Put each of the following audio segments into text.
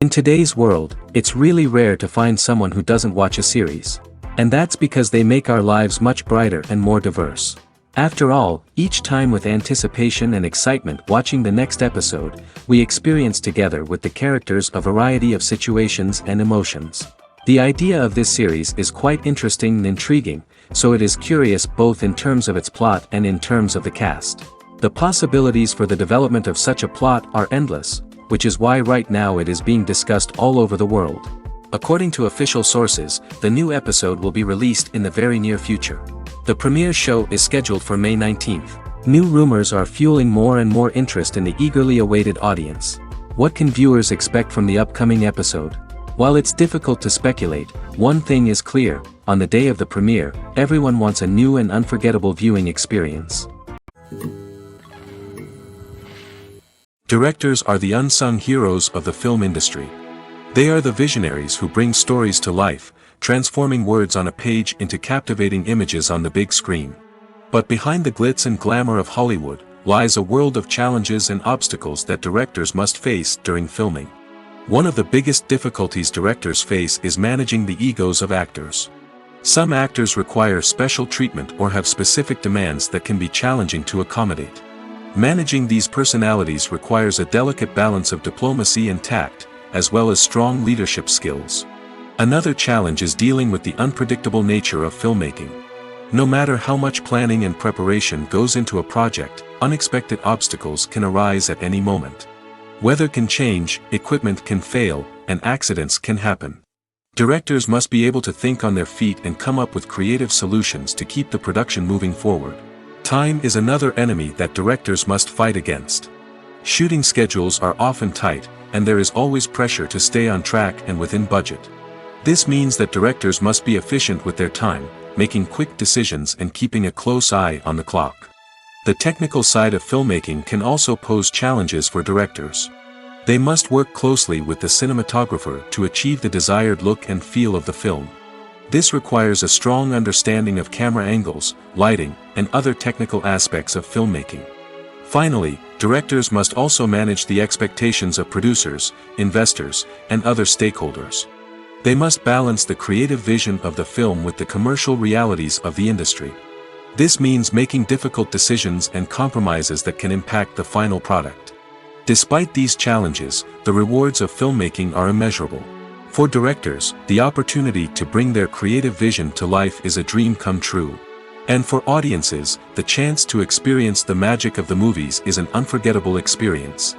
In today's world, it's really rare to find someone who doesn't watch a series. And that's because they make our lives much brighter and more diverse. After all, each time with anticipation and excitement watching the next episode, we experience together with the characters a variety of situations and emotions. The idea of this series is quite interesting and intriguing, so it is curious both in terms of its plot and in terms of the cast. The possibilities for the development of such a plot are endless, which is why right now it is being discussed all over the world. According to official sources, the new episode will be released in the very near future. The premiere show is scheduled for May 19th. New rumors are fueling more and more interest in the eagerly awaited audience. What can viewers expect from the upcoming episode? While it's difficult to speculate, one thing is clear: on the day of the premiere, everyone wants a new and unforgettable viewing experience. Directors are the unsung heroes of the film industry. They are the visionaries who bring stories to life, transforming words on a page into captivating images on the big screen. But behind the glitz and glamour of Hollywood, lies a world of challenges and obstacles that directors must face during filming. One of the biggest difficulties directors face is managing the egos of actors. Some actors require special treatment or have specific demands that can be challenging to accommodate. Managing these personalities requires a delicate balance of diplomacy and tact, as well as strong leadership skills. Another challenge is dealing with the unpredictable nature of filmmaking. No matter how much planning and preparation goes into a project, unexpected obstacles can arise at any moment. Weather can change, equipment can fail, and accidents can happen. Directors must be able to think on their feet and come up with creative solutions to keep the production moving forward. Time is another enemy that directors must fight against. Shooting schedules are often tight, and there is always pressure to stay on track and within budget. This means that directors must be efficient with their time, making quick decisions and keeping a close eye on the clock. The technical side of filmmaking can also pose challenges for directors. They must work closely with the cinematographer to achieve the desired look and feel of the film. This requires a strong understanding of camera angles, lighting, and other technical aspects of filmmaking. Finally, directors must also manage the expectations of producers, investors, and other stakeholders. They must balance the creative vision of the film with the commercial realities of the industry. This means making difficult decisions and compromises that can impact the final product. Despite these challenges, the rewards of filmmaking are immeasurable. For directors, the opportunity to bring their creative vision to life is a dream come true. And for audiences, the chance to experience the magic of the movies is an unforgettable experience.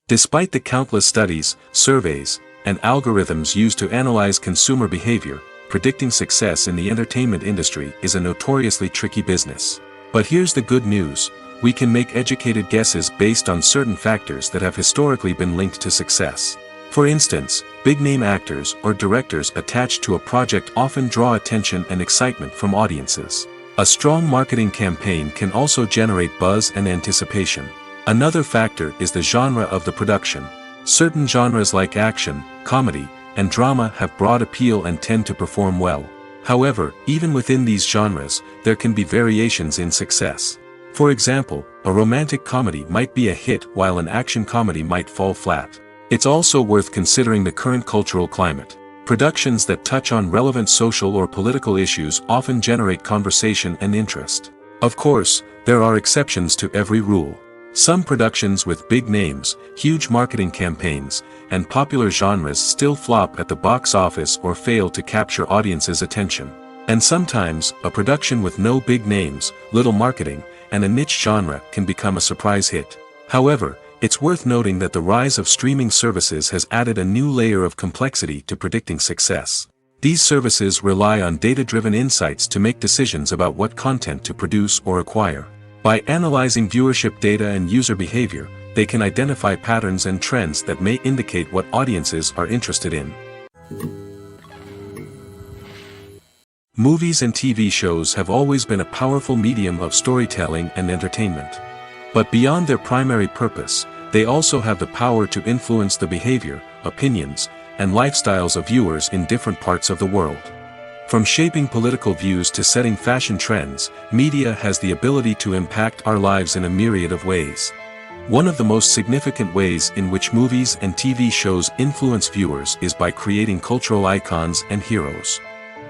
Despite the countless studies, surveys, and algorithms used to analyze consumer behavior, predicting success in the entertainment industry is a notoriously tricky business. But here's the good news: we can make educated guesses based on certain factors that have historically been linked to success. For instance, big-name actors or directors attached to a project often draw attention and excitement from audiences. A strong marketing campaign can also generate buzz and anticipation. Another factor is the genre of the production. Certain genres like action, comedy, and drama have broad appeal and tend to perform well. However, even within these genres, there can be variations in success. For example, a romantic comedy might be a hit while an action comedy might fall flat. It's also worth considering the current cultural climate. Productions that touch on relevant social or political issues often generate conversation and interest. Of course, there are exceptions to every rule. Some productions with big names, huge marketing campaigns, and popular genres still flop at the box office or fail to capture audiences' attention. And sometimes, a production with no big names, little marketing, and a niche genre can become a surprise hit. However, it's worth noting that the rise of streaming services has added a new layer of complexity to predicting success. These services rely on data-driven insights to make decisions about what content to produce or acquire. By analyzing viewership data and user behavior, they can identify patterns and trends that may indicate what audiences are interested in. Movies and TV shows have always been a powerful medium of storytelling and entertainment. But beyond their primary purpose, they also have the power to influence the behavior, opinions, and lifestyles of viewers in different parts of the world. From shaping political views to setting fashion trends, media has the ability to impact our lives in a myriad of ways. One of the most significant ways in which movies and TV shows influence viewers is by creating cultural icons and heroes.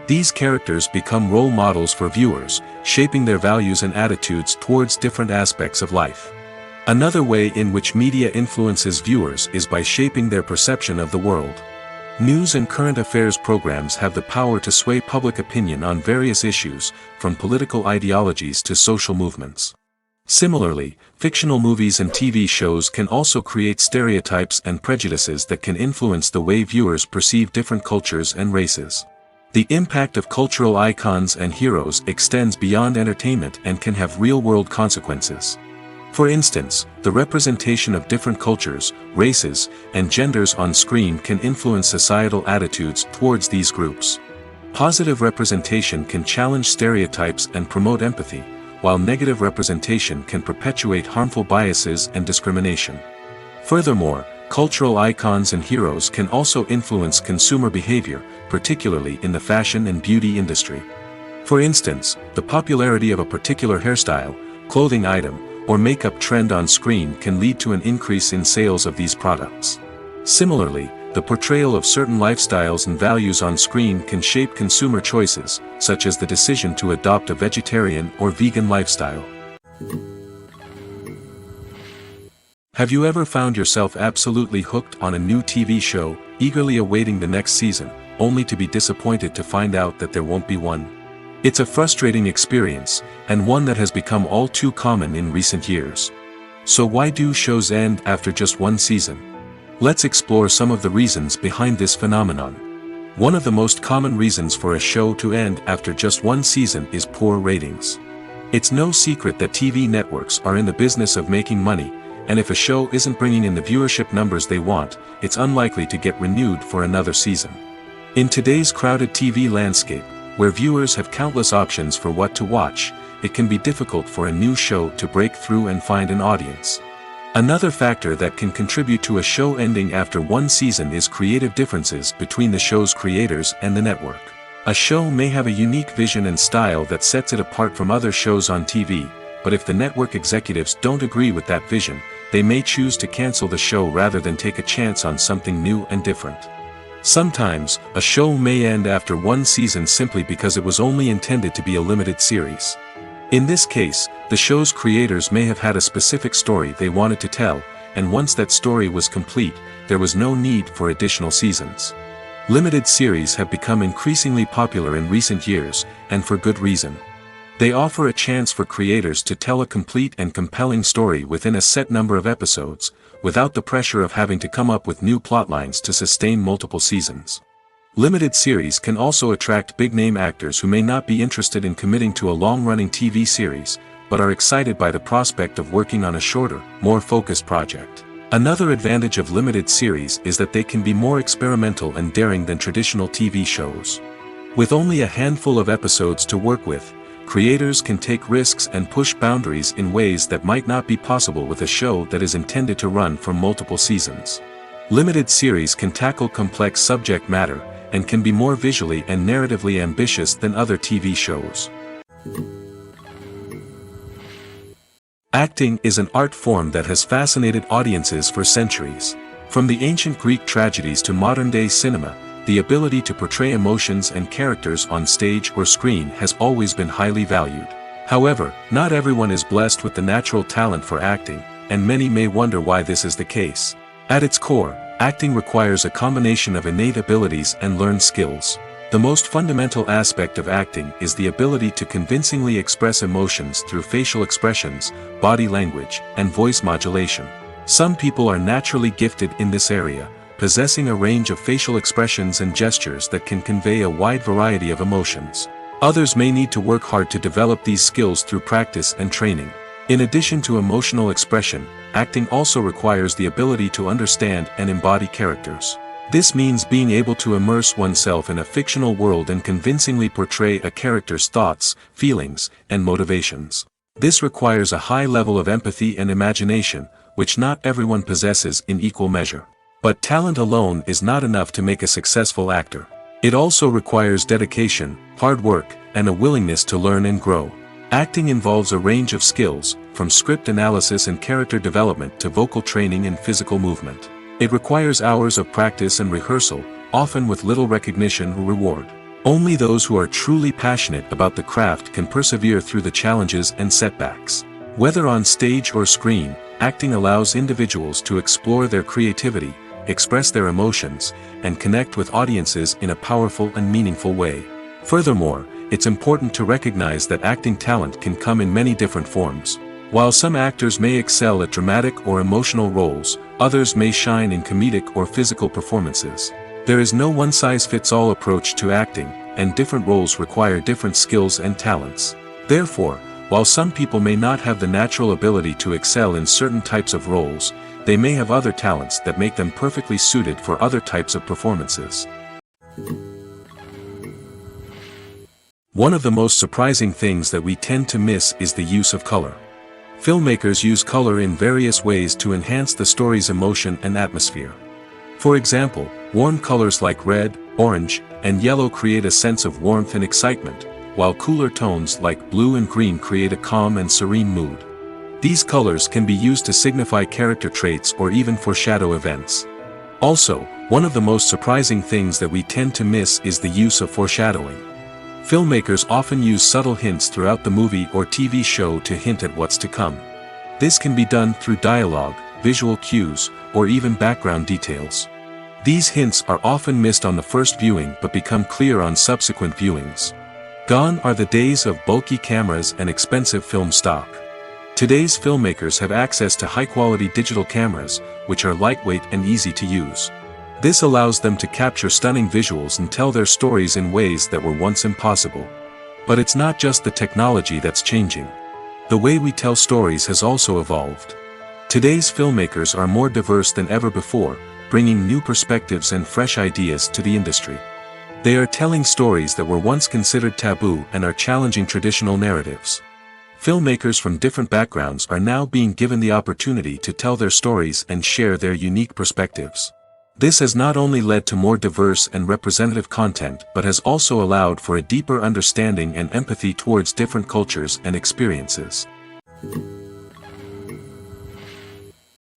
These characters become role models for viewers, shaping their values and attitudes towards different aspects of life. Another way in which media influences viewers is by shaping their perception of the world. News and current affairs programs have the power to sway public opinion on various issues, from political ideologies to social movements. Similarly, fictional movies and TV shows can also create stereotypes and prejudices that can influence the way viewers perceive different cultures and races. The impact of cultural icons and heroes extends beyond entertainment and can have real-world consequences. For instance, the representation of different cultures, races, and genders on screen can influence societal attitudes towards these groups. Positive representation can challenge stereotypes and promote empathy, while negative representation can perpetuate harmful biases and discrimination. Furthermore, cultural icons and heroes can also influence consumer behavior, particularly in the fashion and beauty industry. For instance, the popularity of a particular hairstyle, clothing item, or makeup trend on screen can lead to an increase in sales of these products. Similarly, the portrayal of certain lifestyles and values on screen can shape consumer choices, such as the decision to adopt a vegetarian or vegan lifestyle. Have you ever found yourself absolutely hooked on a new TV show, eagerly awaiting the next season, only to be disappointed to find out that there won't be one? It's a frustrating experience, and one that has become all too common in recent years. So why do shows end after just one season? Let's explore some of the reasons behind this phenomenon. One of the most common reasons for a show to end after just one season is poor ratings. It's no secret that TV networks are in the business of making money, and if a show isn't bringing in the viewership numbers they want, it's unlikely to get renewed for another season. In today's crowded TV landscape, where viewers have countless options for what to watch, it can be difficult for a new show to break through and find an audience. Another factor that can contribute to a show ending after one season is creative differences between the show's creators and the network. A show may have a unique vision and style that sets it apart from other shows on TV, but if the network executives don't agree with that vision, they may choose to cancel the show rather than take a chance on something new and different. Sometimes, a show may end after one season simply because it was only intended to be a limited series. In this case, the show's creators may have had a specific story they wanted to tell, and once that story was complete, there was no need for additional seasons. Limited series have become increasingly popular in recent years, and for good reason. They offer a chance for creators to tell a complete and compelling story within a set number of episodes, without the pressure of having to come up with new plotlines to sustain multiple seasons. Limited series can also attract big-name actors who may not be interested in committing to a long-running TV series, but are excited by the prospect of working on a shorter, more focused project. Another advantage of limited series is that they can be more experimental and daring than traditional TV shows. With only a handful of episodes to work with, creators can take risks and push boundaries in ways that might not be possible with a show that is intended to run for multiple seasons. Limited series can tackle complex subject matter, and can be more visually and narratively ambitious than other TV shows. Acting is an art form that has fascinated audiences for centuries. From the ancient Greek tragedies to modern-day cinema, the ability to portray emotions and characters on stage or screen has always been highly valued. However, not everyone is blessed with the natural talent for acting, and many may wonder why this is the case. At its core, acting requires a combination of innate abilities and learned skills. The most fundamental aspect of acting is the ability to convincingly express emotions through facial expressions, body language, and voice modulation. Some people are naturally gifted in this area, possessing a range of facial expressions and gestures that can convey a wide variety of emotions. Others may need to work hard to develop these skills through practice and training. In addition to emotional expression, acting also requires the ability to understand and embody characters. This means being able to immerse oneself in a fictional world and convincingly portray a character's thoughts, feelings, and motivations. This requires a high level of empathy and imagination, which not everyone possesses in equal measure. But talent alone is not enough to make a successful actor. It also requires dedication, hard work, and a willingness to learn and grow. Acting involves a range of skills, from script analysis and character development to vocal training and physical movement. It requires hours of practice and rehearsal, often with little recognition or reward. Only those who are truly passionate about the craft can persevere through the challenges and setbacks. Whether on stage or screen, acting allows individuals to explore their creativity, express their emotions, and connect with audiences in a powerful and meaningful way. Furthermore, it's important to recognize that acting talent can come in many different forms. While some actors may excel at dramatic or emotional roles, others may shine in comedic or physical performances. There is no one-size-fits-all approach to acting, and different roles require different skills and talents. Therefore, while some people may not have the natural ability to excel in certain types of roles, they may have other talents that make them perfectly suited for other types of performances. One of the most surprising things that we tend to miss is the use of color. Filmmakers use color in various ways to enhance the story's emotion and atmosphere. For example, warm colors like red, orange, and yellow create a sense of warmth and excitement, while cooler tones like blue and green create a calm and serene mood. These colors can be used to signify character traits or even foreshadow events. Also, one of the most surprising things that we tend to miss is the use of foreshadowing. Filmmakers often use subtle hints throughout the movie or TV show to hint at what's to come. This can be done through dialogue, visual cues, or even background details. These hints are often missed on the first viewing but become clear on subsequent viewings. Gone are the days of bulky cameras and expensive film stock. Today's filmmakers have access to high-quality digital cameras, which are lightweight and easy to use. This allows them to capture stunning visuals and tell their stories in ways that were once impossible. But it's not just the technology that's changing. The way we tell stories has also evolved. Today's filmmakers are more diverse than ever before, bringing new perspectives and fresh ideas to the industry. They are telling stories that were once considered taboo and are challenging traditional narratives. Filmmakers from different backgrounds are now being given the opportunity to tell their stories and share their unique perspectives. This has not only led to more diverse and representative content but has also allowed for a deeper understanding and empathy towards different cultures and experiences.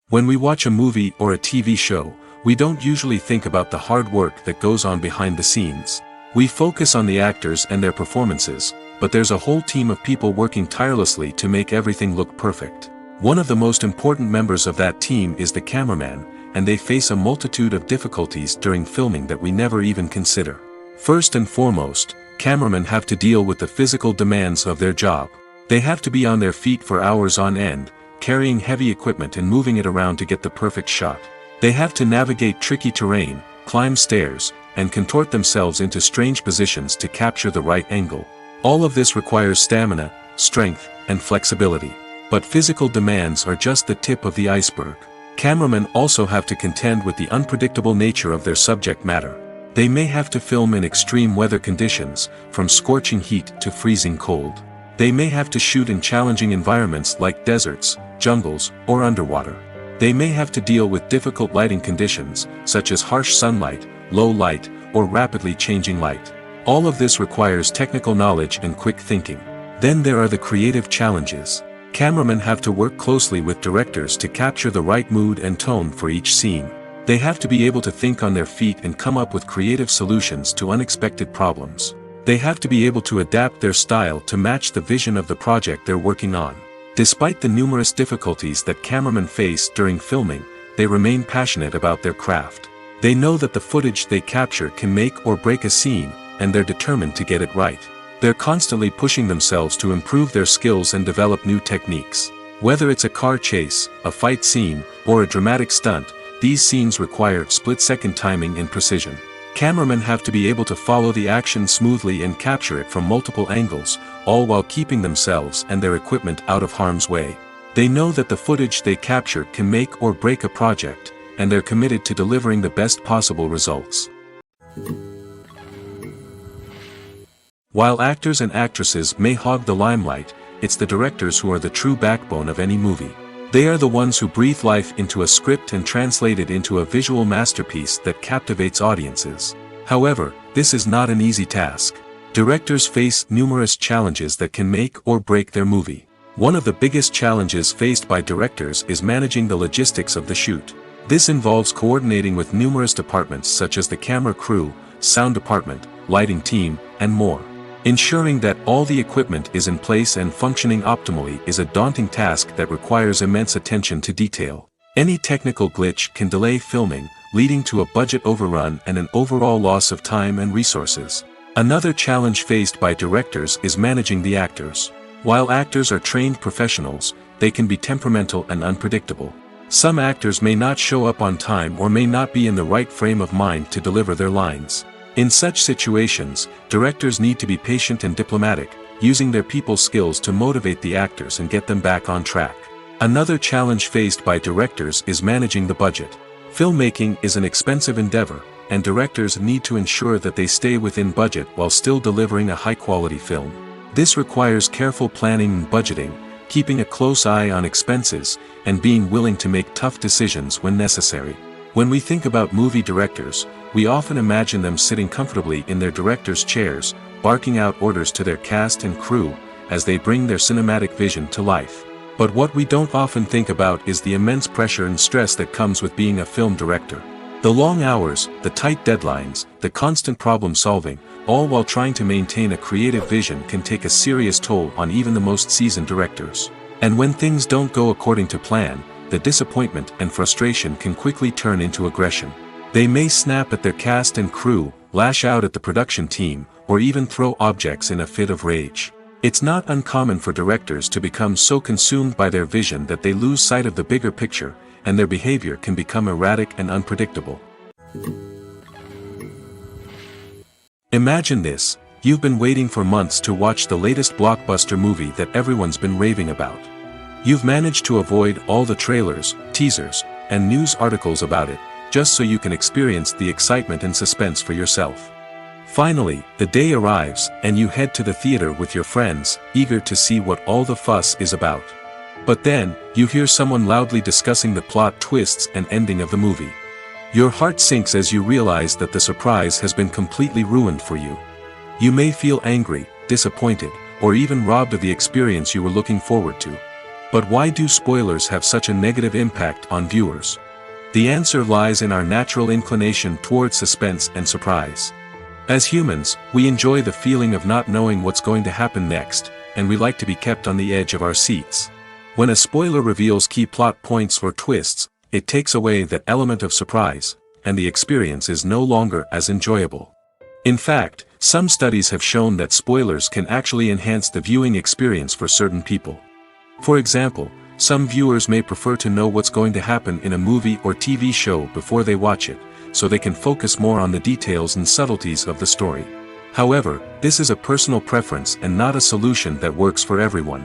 When we watch a movie or a TV show, we don't usually think about the hard work that goes on behind the scenes. We focus on the actors and their performances, but there's a whole team of people working tirelessly to make everything look perfect. One of the most important members of that team is the cameraman, and they face a multitude of difficulties during filming that we never even consider. First and foremost, cameramen have to deal with the physical demands of their job. They have to be on their feet for hours on end, carrying heavy equipment and moving it around to get the perfect shot. They have to navigate tricky terrain, climb stairs, and contort themselves into strange positions to capture the right angle. All of this requires stamina, strength, and flexibility. But physical demands are just the tip of the iceberg. Cameramen also have to contend with the unpredictable nature of their subject matter. They may have to film in extreme weather conditions, from scorching heat to freezing cold. They may have to shoot in challenging environments like deserts, jungles, or underwater. They may have to deal with difficult lighting conditions, such as harsh sunlight, low light, or rapidly changing light. All of this requires technical knowledge and quick thinking. Then there are the creative challenges. Cameramen have to work closely with directors to capture the right mood and tone for each scene. They have to be able to think on their feet and come up with creative solutions to unexpected problems. They have to be able to adapt their style to match the vision of the project they're working on. Despite the numerous difficulties that cameramen face during filming, they remain passionate about their craft. They know that the footage they capture can make or break a scene, and they're determined to get it right. They're constantly pushing themselves to improve their skills and develop new techniques. Whether it's a car chase, a fight scene, or a dramatic stunt, these scenes require split-second timing and precision. Cameramen have to be able to follow the action smoothly and capture it from multiple angles, all while keeping themselves and their equipment out of harm's way. They know that the footage they capture can make or break a project, and they're committed to delivering the best possible results. While actors and actresses may hog the limelight, it's the directors who are the true backbone of any movie. They are the ones who breathe life into a script and translate it into a visual masterpiece that captivates audiences. However, this is not an easy task. Directors face numerous challenges that can make or break their movie. One of the biggest challenges faced by directors is managing the logistics of the shoot. This involves coordinating with numerous departments such as the camera crew, sound department, lighting team, and more. Ensuring that all the equipment is in place and functioning optimally is a daunting task that requires immense attention to detail. Any technical glitch can delay filming, leading to a budget overrun and an overall loss of time and resources. Another challenge faced by directors is managing the actors. While actors are trained professionals, they can be temperamental and unpredictable. Some actors may not show up on time or may not be in the right frame of mind to deliver their lines. In such situations, directors need to be patient and diplomatic, using their people skills to motivate the actors and get them back on track. Another challenge faced by directors is managing the budget. Filmmaking is an expensive endeavor, and directors need to ensure that they stay within budget while still delivering a high-quality film. This requires careful planning and budgeting, keeping a close eye on expenses, and being willing to make tough decisions when necessary. When we think about movie directors, we often imagine them sitting comfortably in their director's chairs, barking out orders to their cast and crew, as they bring their cinematic vision to life. But what we don't often think about is the immense pressure and stress that comes with being a film director. The long hours, the tight deadlines, the constant problem solving, all while trying to maintain a creative vision can take a serious toll on even the most seasoned directors. And when things don't go according to plan, the disappointment and frustration can quickly turn into aggression. They may snap at their cast and crew, lash out at the production team, or even throw objects in a fit of rage. It's not uncommon for directors to become so consumed by their vision that they lose sight of the bigger picture, and their behavior can become erratic and unpredictable. Imagine this: you've been waiting for months to watch the latest blockbuster movie that everyone's been raving about. You've managed to avoid all the trailers, teasers, and news articles about it, just so you can experience the excitement and suspense for yourself. Finally, the day arrives, and you head to the theater with your friends, eager to see what all the fuss is about. But then, you hear someone loudly discussing the plot twists and ending of the movie. Your heart sinks as you realize that the surprise has been completely ruined for you. You may feel angry, disappointed, or even robbed of the experience you were looking forward to. But why do spoilers have such a negative impact on viewers? The answer lies in our natural inclination towards suspense and surprise. As humans, we enjoy the feeling of not knowing what's going to happen next, and we like to be kept on the edge of our seats. When a spoiler reveals key plot points or twists, it takes away that element of surprise, and the experience is no longer as enjoyable. In fact, some studies have shown that spoilers can actually enhance the viewing experience for certain people. For example, some viewers may prefer to know what's going to happen in a movie or TV show before they watch it, so they can focus more on the details and subtleties of the story. However, this is a personal preference and not a solution that works for everyone.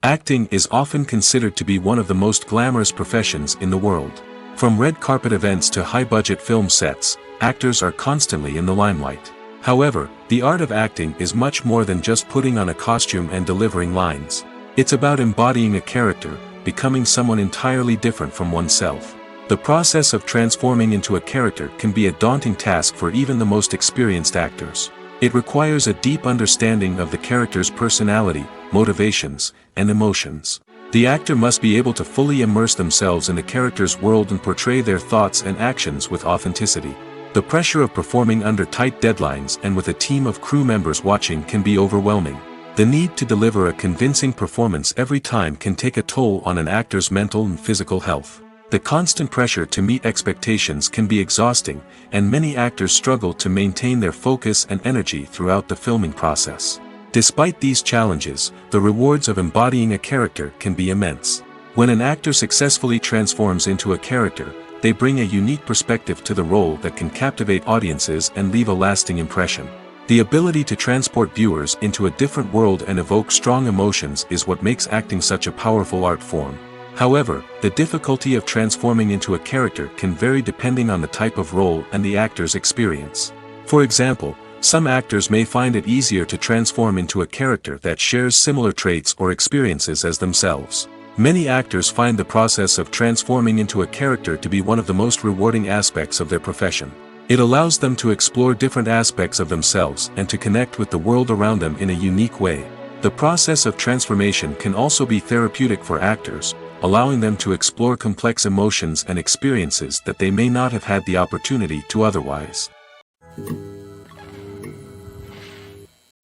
Acting is often considered to be one of the most glamorous professions in the world. From red carpet events to high-budget film sets, actors are constantly in the limelight. However, the art of acting is much more than just putting on a costume and delivering lines. It's about embodying a character, becoming someone entirely different from oneself. The process of transforming into a character can be a daunting task for even the most experienced actors. It requires a deep understanding of the character's personality, motivations, and emotions. The actor must be able to fully immerse themselves in the character's world and portray their thoughts and actions with authenticity. The pressure of performing under tight deadlines and with a team of crew members watching can be overwhelming. The need to deliver a convincing performance every time can take a toll on an actor's mental and physical health. The constant pressure to meet expectations can be exhausting, and many actors struggle to maintain their focus and energy throughout the filming process. Despite these challenges, the rewards of embodying a character can be immense. When an actor successfully transforms into a character, they bring a unique perspective to the role that can captivate audiences and leave a lasting impression. The ability to transport viewers into a different world and evoke strong emotions is what makes acting such a powerful art form. However, the difficulty of transforming into a character can vary depending on the type of role and the actor's experience. For example, some actors may find it easier to transform into a character that shares similar traits or experiences as themselves. Many actors find the process of transforming into a character to be one of the most rewarding aspects of their profession. It allows them to explore different aspects of themselves and to connect with the world around them in a unique way. The process of transformation can also be therapeutic for actors, allowing them to explore complex emotions and experiences that they may not have had the opportunity to otherwise.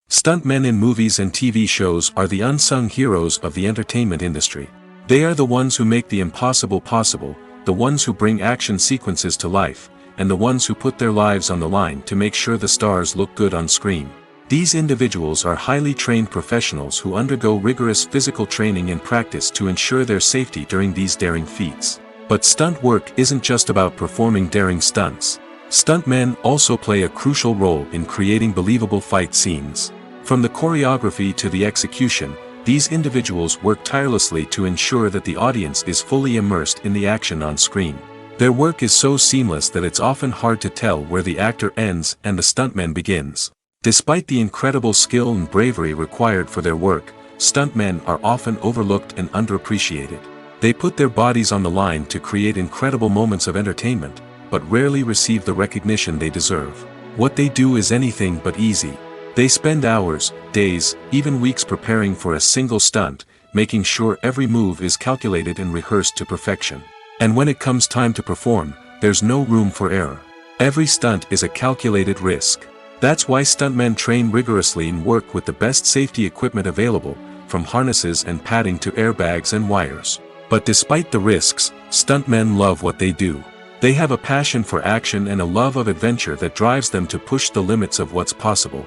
Stuntmen in movies and TV shows are the unsung heroes of the entertainment industry. They are the ones who make the impossible possible, the ones who bring action sequences to life, and the ones who put their lives on the line to make sure the stars look good on screen. These individuals are highly trained professionals who undergo rigorous physical training and practice to ensure their safety during these daring feats. But stunt work isn't just about performing daring stunts. Stuntmen also play a crucial role in creating believable fight scenes. From the choreography to the execution, these individuals work tirelessly to ensure that the audience is fully immersed in the action on screen. Their work is so seamless that it's often hard to tell where the actor ends and the stuntman begins. Despite the incredible skill and bravery required for their work, stuntmen are often overlooked and underappreciated. They put their bodies on the line to create incredible moments of entertainment, but rarely receive the recognition they deserve. What they do is anything but easy. They spend hours, days, even weeks preparing for a single stunt, making sure every move is calculated and rehearsed to perfection. And when it comes time to perform, there's no room for error. Every stunt is a calculated risk. That's why stuntmen train rigorously and work with the best safety equipment available, from harnesses and padding to airbags and wires. But despite the risks, stuntmen love what they do. They have a passion for action and a love of adventure that drives them to push the limits of what's possible.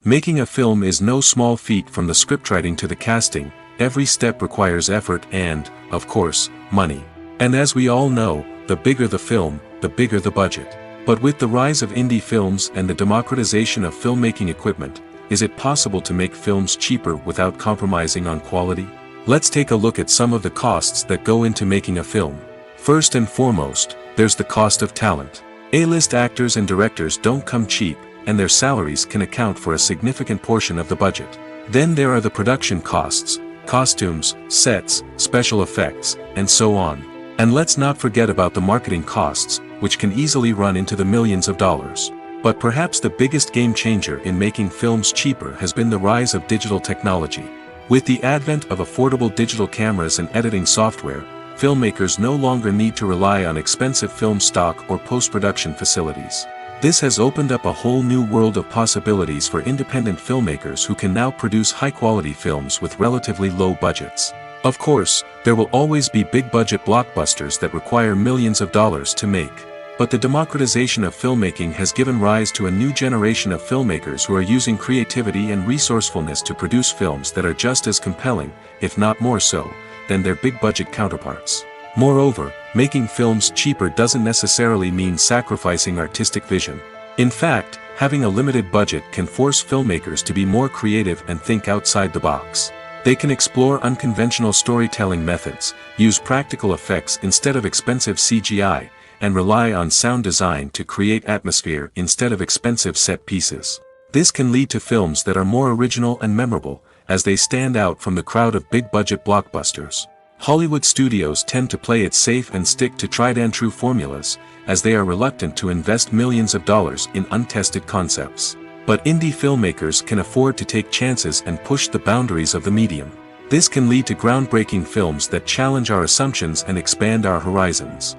Making a film is no small feat. From the scriptwriting to the casting, every step requires effort and, of course, money. And as we all know, the bigger the film, the bigger the budget. But with the rise of indie films and the democratization of filmmaking equipment, is it possible to make films cheaper without compromising on quality? Let's take a look at some of the costs that go into making a film. First and foremost, there's the cost of talent. A-list actors and directors don't come cheap, and their salaries can account for a significant portion of the budget. Then there are the production costs, costumes, sets, special effects, and so on. And let's not forget about the marketing costs, which can easily run into the millions of dollars. But perhaps the biggest game changer in making films cheaper has been the rise of digital technology. With the advent of affordable digital cameras and editing software, filmmakers no longer need to rely on expensive film stock or post-production facilities. This has opened up a whole new world of possibilities for independent filmmakers who can now produce high-quality films with relatively low budgets. Of course, there will always be big-budget blockbusters that require millions of dollars to make. But the democratization of filmmaking has given rise to a new generation of filmmakers who are using creativity and resourcefulness to produce films that are just as compelling, if not more so, than their big-budget counterparts. Moreover, making films cheaper doesn't necessarily mean sacrificing artistic vision. In fact, having a limited budget can force filmmakers to be more creative and think outside the box. They can explore unconventional storytelling methods, use practical effects instead of expensive CGI, and rely on sound design to create atmosphere instead of expensive set pieces. This can lead to films that are more original and memorable, as they stand out from the crowd of big-budget blockbusters. Hollywood studios tend to play it safe and stick to tried-and-true formulas, as they are reluctant to invest millions of dollars in untested concepts. But indie filmmakers can afford to take chances and push the boundaries of the medium. This can lead to groundbreaking films that challenge our assumptions and expand our horizons.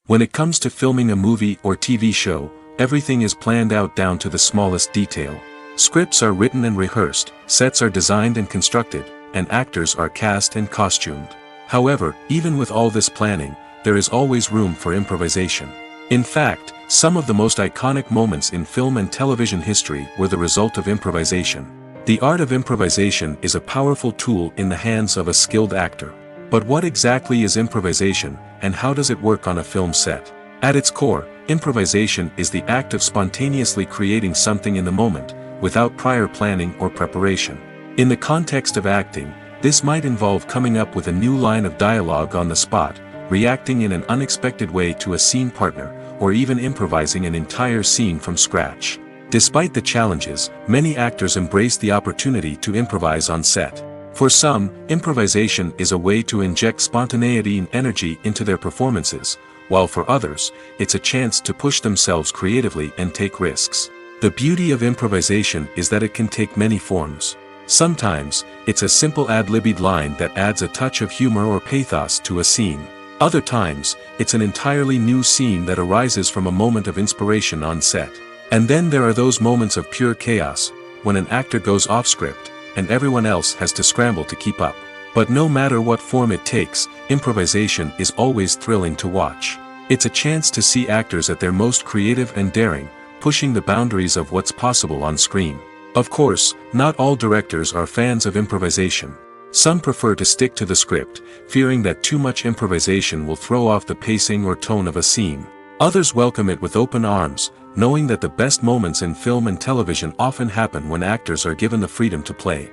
When it comes to filming a movie or TV show, everything is planned out down to the smallest detail. Scripts are written and rehearsed, sets are designed and constructed, and actors are cast and costumed. However, even with all this planning, there is always room for improvisation. In fact, some of the most iconic moments in film and television history were the result of improvisation. The art of improvisation is a powerful tool in the hands of a skilled actor. But what exactly is improvisation, and how does it work on a film set? At its core, improvisation is the act of spontaneously creating something in the moment, without prior planning or preparation. In the context of acting, this might involve coming up with a new line of dialogue on the spot, reacting in an unexpected way to a scene partner, or even improvising an entire scene from scratch. Despite the challenges, many actors embrace the opportunity to improvise on set. For some, improvisation is a way to inject spontaneity and energy into their performances, while for others, it's a chance to push themselves creatively and take risks. The beauty of improvisation is that it can take many forms. Sometimes, it's a simple ad-libbed line that adds a touch of humor or pathos to a scene. Other times, it's an entirely new scene that arises from a moment of inspiration on set. And then there are those moments of pure chaos, when an actor goes off script, and everyone else has to scramble to keep up. But no matter what form it takes, improvisation is always thrilling to watch. It's a chance to see actors at their most creative and daring, pushing the boundaries of what's possible on screen. Of course, not all directors are fans of improvisation. Some prefer to stick to the script, fearing that too much improvisation will throw off the pacing or tone of a scene. Others welcome it with open arms, knowing that the best moments in film and television often happen when actors are given the freedom to play.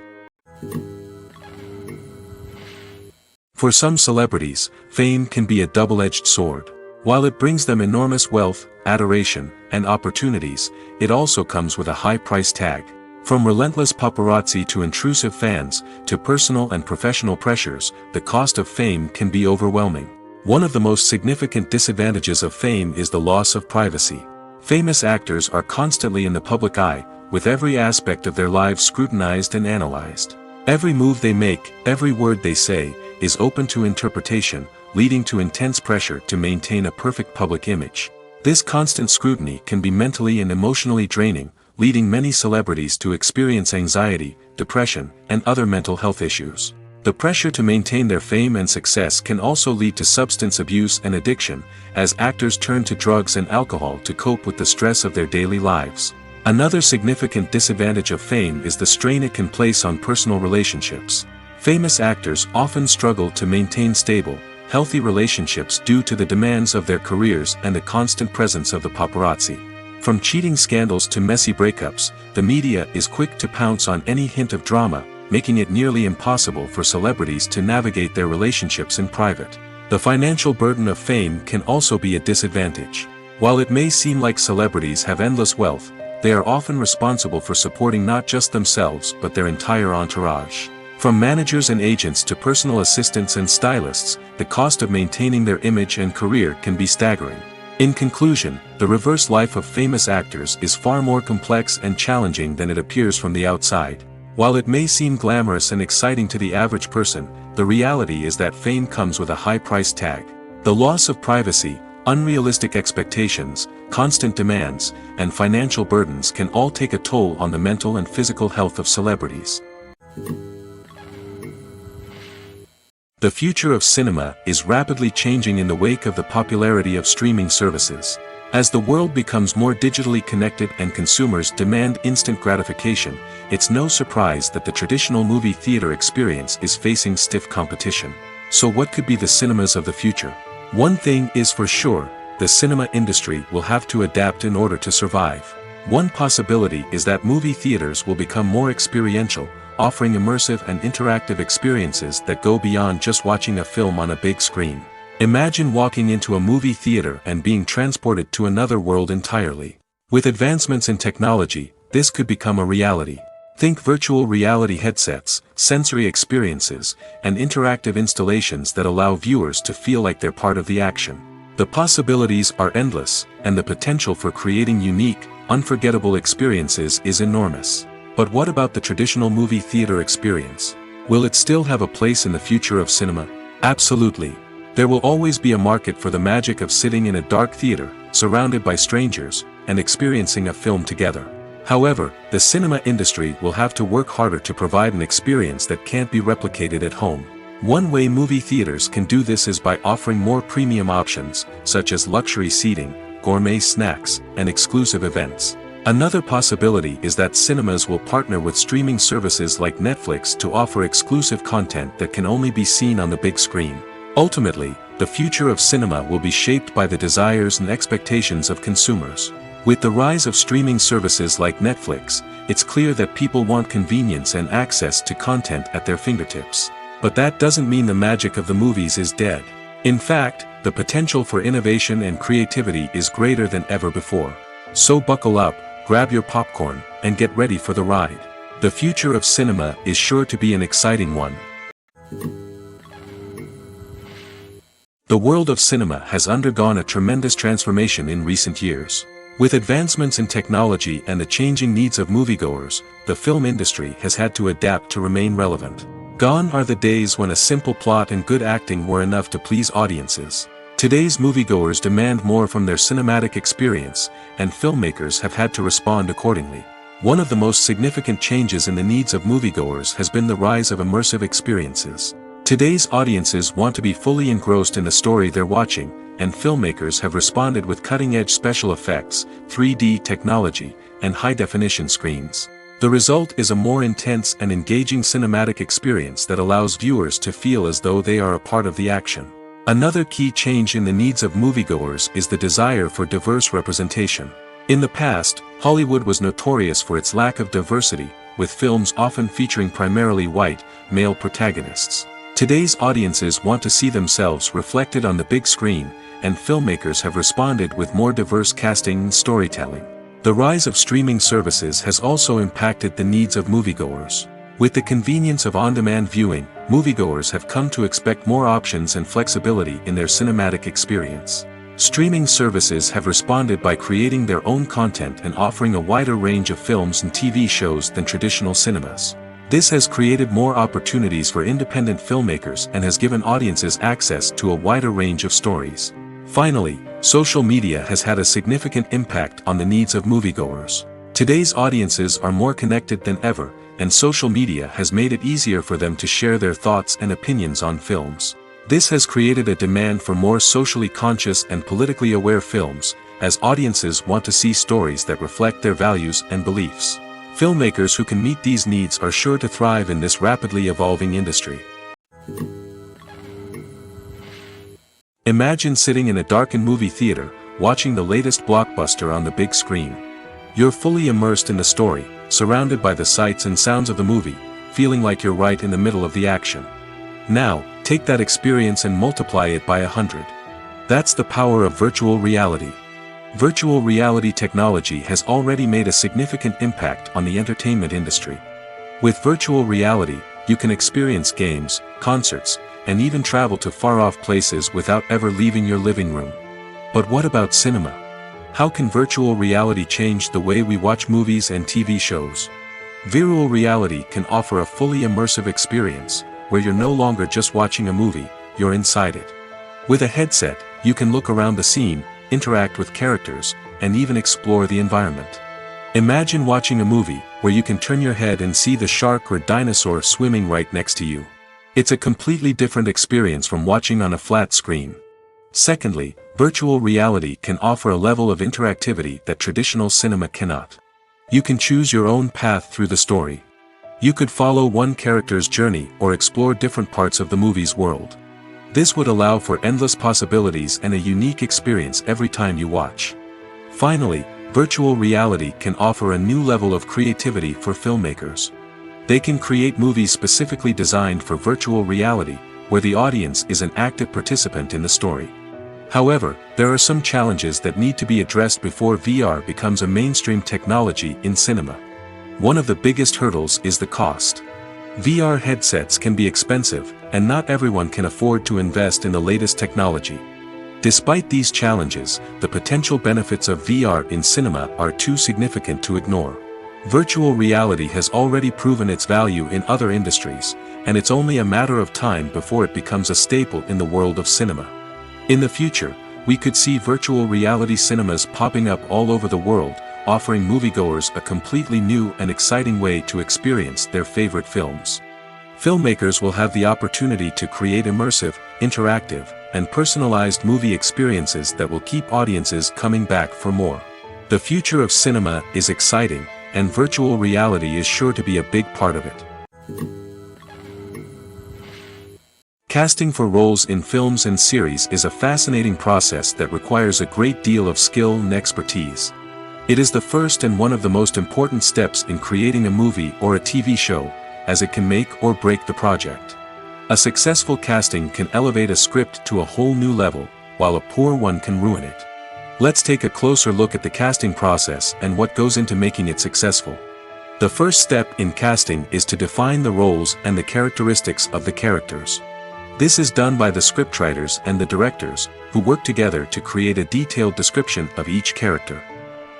For some celebrities, fame can be a double-edged sword. While it brings them enormous wealth, adoration, and opportunities, it also comes with a high price tag. From relentless paparazzi to intrusive fans, to personal and professional pressures, the cost of fame can be overwhelming. One of the most significant disadvantages of fame is the loss of privacy. Famous actors are constantly in the public eye, with every aspect of their lives scrutinized and analyzed. Every move they make, every word they say, is open to interpretation, leading to intense pressure to maintain a perfect public image. This constant scrutiny can be mentally and emotionally draining, leading many celebrities to experience anxiety, depression, and other mental health issues. The pressure to maintain their fame and success can also lead to substance abuse and addiction, as actors turn to drugs and alcohol to cope with the stress of their daily lives. Another significant disadvantage of fame is the strain it can place on personal relationships. Famous actors often struggle to maintain stable, healthy relationships due to the demands of their careers and the constant presence of the paparazzi. From cheating scandals to messy breakups, the media is quick to pounce on any hint of drama, making it nearly impossible for celebrities to navigate their relationships in private. The financial burden of fame can also be a disadvantage. While it may seem like celebrities have endless wealth, they are often responsible for supporting not just themselves but their entire entourage. From managers and agents to personal assistants and stylists, the cost of maintaining their image and career can be staggering. In conclusion, the reverse life of famous actors is far more complex and challenging than it appears from the outside. While it may seem glamorous and exciting to the average person, the reality is that fame comes with a high price tag. The loss of privacy, unrealistic expectations, constant demands, and financial burdens can all take a toll on the mental and physical health of celebrities. The future of cinema is rapidly changing in the wake of the popularity of streaming services. As the world becomes more digitally connected and consumers demand instant gratification, it's no surprise that the traditional movie theater experience is facing stiff competition. So what could be the cinemas of the future? One thing is for sure, the cinema industry will have to adapt in order to survive. One possibility is that movie theaters will become more experiential, offering immersive and interactive experiences that go beyond just watching a film on a big screen. Imagine walking into a movie theater and being transported to another world entirely. With advancements in technology, this could become a reality. Think virtual reality headsets, sensory experiences, and interactive installations that allow viewers to feel like they're part of the action. The possibilities are endless, and the potential for creating unique, unforgettable experiences is enormous. But what about the traditional movie theater experience? Will it still have a place in the future of cinema? Absolutely. There will always be a market for the magic of sitting in a dark theater, surrounded by strangers, and experiencing a film together. However, the cinema industry will have to work harder to provide an experience that can't be replicated at home. One way movie theaters can do this is by offering more premium options, such as luxury seating, gourmet snacks, and exclusive events. Another possibility is that cinemas will partner with streaming services like Netflix to offer exclusive content that can only be seen on the big screen. Ultimately, the future of cinema will be shaped by the desires and expectations of consumers. With the rise of streaming services like Netflix, it's clear that people want convenience and access to content at their fingertips. But that doesn't mean the magic of the movies is dead. In fact, the potential for innovation and creativity is greater than ever before. So buckle up, grab your popcorn, and get ready for the ride. The future of cinema is sure to be an exciting one. The world of cinema has undergone a tremendous transformation in recent years. With advancements in technology and the changing needs of moviegoers, the film industry has had to adapt to remain relevant. Gone are the days when a simple plot and good acting were enough to please audiences. Today's moviegoers demand more from their cinematic experience, and filmmakers have had to respond accordingly. One of the most significant changes in the needs of moviegoers has been the rise of immersive experiences. Today's audiences want to be fully engrossed in the story they're watching, and filmmakers have responded with cutting-edge special effects, 3D technology, and high-definition screens. The result is a more intense and engaging cinematic experience that allows viewers to feel as though they are a part of the action. Another key change in the needs of moviegoers is the desire for diverse representation. In the past, Hollywood was notorious for its lack of diversity, with films often featuring primarily white, male protagonists. Today's audiences want to see themselves reflected on the big screen, and filmmakers have responded with more diverse casting and storytelling. The rise of streaming services has also impacted the needs of moviegoers. With the convenience of on-demand viewing, moviegoers have come to expect more options and flexibility in their cinematic experience. Streaming services have responded by creating their own content and offering a wider range of films and TV shows than traditional cinemas. This has created more opportunities for independent filmmakers and has given audiences access to a wider range of stories. Finally, social media has had a significant impact on the needs of moviegoers. Today's audiences are more connected than ever, and social media has made it easier for them to share their thoughts and opinions on films. This has created a demand for more socially conscious and politically aware films, as audiences want to see stories that reflect their values and beliefs. Filmmakers who can meet these needs are sure to thrive in this rapidly evolving industry. Imagine sitting in a darkened movie theater, watching the latest blockbuster on the big screen. You're fully immersed in the story, surrounded by the sights and sounds of the movie, feeling like you're right in the middle of the action. Now, take that experience and multiply it by 100. That's the power of virtual reality. Virtual reality technology has already made a significant impact on the entertainment industry. With virtual reality, you can experience games, concerts, and even travel to far-off places without ever leaving your living room. But what about cinema? How can virtual reality change the way we watch movies and TV shows? Virtual reality can offer a fully immersive experience, where you're no longer just watching a movie, you're inside it. With a headset, you can look around the scene, interact with characters, and even explore the environment. Imagine watching a movie where you can turn your head and see the shark or dinosaur swimming right next to you. It's a completely different experience from watching on a flat screen. Secondly, virtual reality can offer a level of interactivity that traditional cinema cannot. You can choose your own path through the story. You could follow one character's journey or explore different parts of the movie's world. This would allow for endless possibilities and a unique experience every time you watch. Finally, virtual reality can offer a new level of creativity for filmmakers. They can create movies specifically designed for virtual reality, where the audience is an active participant in the story. However, there are some challenges that need to be addressed before VR becomes a mainstream technology in cinema. One of the biggest hurdles is the cost. VR headsets can be expensive, and not everyone can afford to invest in the latest technology. Despite these challenges, the potential benefits of VR in cinema are too significant to ignore. Virtual reality has already proven its value in other industries, and it's only a matter of time before it becomes a staple in the world of cinema. In the future, we could see virtual reality cinemas popping up all over the world, offering moviegoers a completely new and exciting way to experience their favorite films. Filmmakers will have the opportunity to create immersive, interactive, and personalized movie experiences that will keep audiences coming back for more. The future of cinema is exciting, and virtual reality is sure to be a big part of it. Casting for roles in films and series is a fascinating process that requires a great deal of skill and expertise. It is the first and one of the most important steps in creating a movie or a TV show, as it can make or break the project. A successful casting can elevate a script to a whole new level, while a poor one can ruin it. Let's take a closer look at the casting process and what goes into making it successful. The first step in casting is to define the roles and the characteristics of the characters. This is done by the scriptwriters and the directors, who work together to create a detailed description of each character.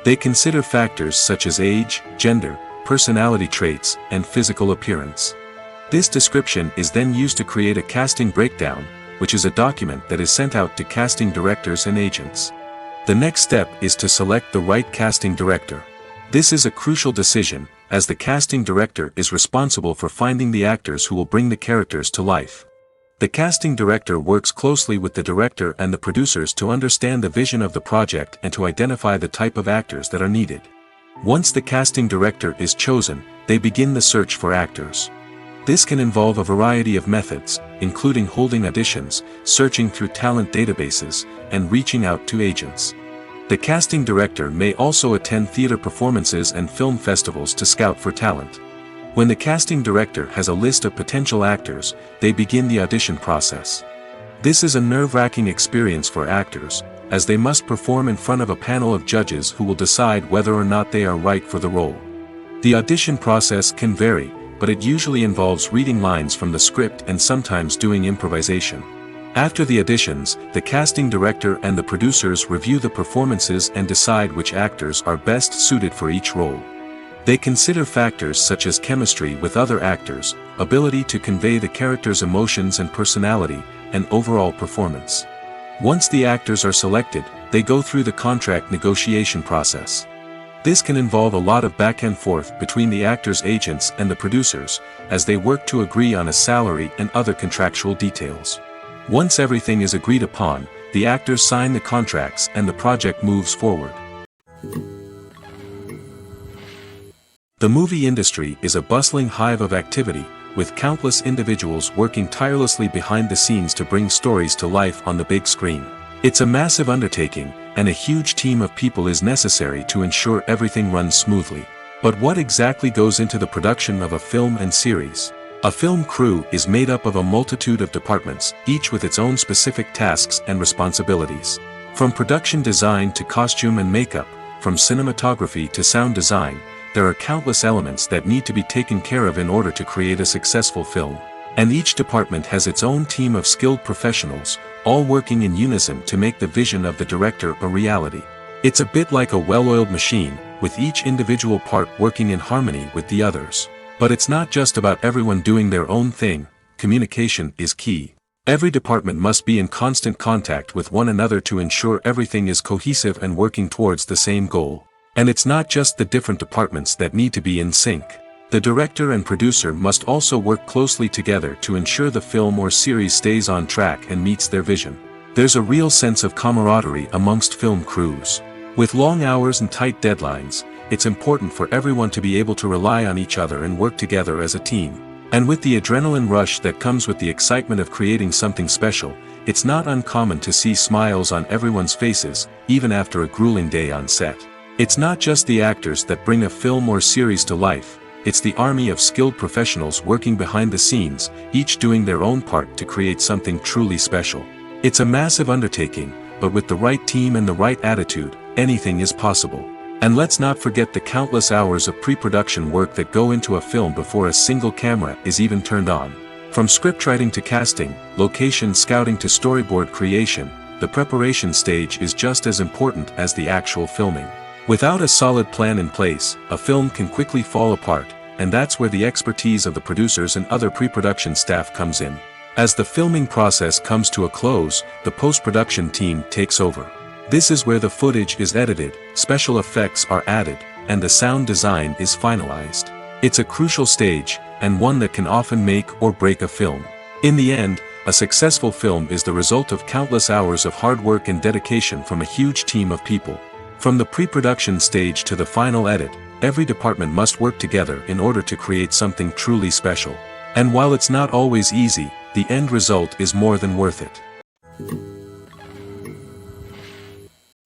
They consider factors such as age, gender, personality traits, and physical appearance. This description is then used to create a casting breakdown, which is a document that is sent out to casting directors and agents. The next step is to select the right casting director. This is a crucial decision, as the casting director is responsible for finding the actors who will bring the characters to life. The casting director works closely with the director and the producers to understand the vision of the project and to identify the type of actors that are needed. Once the casting director is chosen, they begin the search for actors. This can involve a variety of methods, including holding auditions, searching through talent databases, and reaching out to agents. The casting director may also attend theater performances and film festivals to scout for talent. When the casting director has a list of potential actors, they begin the audition process. This is a nerve-wracking experience for actors, as they must perform in front of a panel of judges who will decide whether or not they are right for the role. The audition process can vary, but it usually involves reading lines from the script and sometimes doing improvisation. After the auditions, the casting director and the producers review the performances and decide which actors are best suited for each role. They consider factors such as chemistry with other actors, ability to convey the character's emotions and personality, and overall performance. Once the actors are selected, they go through the contract negotiation process. This can involve a lot of back and forth between the actors' agents and the producers, as they work to agree on a salary and other contractual details. Once everything is agreed upon, the actors sign the contracts and the project moves forward. The movie industry is a bustling hive of activity, with countless individuals working tirelessly behind the scenes to bring stories to life on the big screen. It's a massive undertaking, and a huge team of people is necessary to ensure everything runs smoothly. But what exactly goes into the production of a film and series? A film crew is made up of a multitude of departments, each with its own specific tasks and responsibilities. From production design to costume and makeup, from cinematography to sound design, there are countless elements that need to be taken care of in order to create a successful film. And each department has its own team of skilled professionals, all working in unison to make the vision of the director a reality. It's a bit like a well-oiled machine, with each individual part working in harmony with the others. But it's not just about everyone doing their own thing. Communication is key. Every department must be in constant contact with one another to ensure everything is cohesive and working towards the same goal. And it's not just the different departments that need to be in sync. The director and producer must also work closely together to ensure the film or series stays on track and meets their vision. There's a real sense of camaraderie amongst film crews. With long hours and tight deadlines, it's important for everyone to be able to rely on each other and work together as a team. And with the adrenaline rush that comes with the excitement of creating something special, it's not uncommon to see smiles on everyone's faces, even after a grueling day on set. It's not just the actors that bring a film or series to life, it's the army of skilled professionals working behind the scenes, each doing their own part to create something truly special. It's a massive undertaking, but with the right team and the right attitude, anything is possible. And let's not forget the countless hours of pre-production work that go into a film before a single camera is even turned on. From scriptwriting to casting, location scouting to storyboard creation, the preparation stage is just as important as the actual filming. Without a solid plan in place, a film can quickly fall apart, and that's where the expertise of the producers and other pre-production staff comes in. As the filming process comes to a close, the post-production team takes over. This is where the footage is edited, special effects are added, and the sound design is finalized. It's a crucial stage, and one that can often make or break a film. In the end, a successful film is the result of countless hours of hard work and dedication from a huge team of people. From the pre-production stage to the final edit, every department must work together in order to create something truly special. And while it's not always easy, the end result is more than worth it.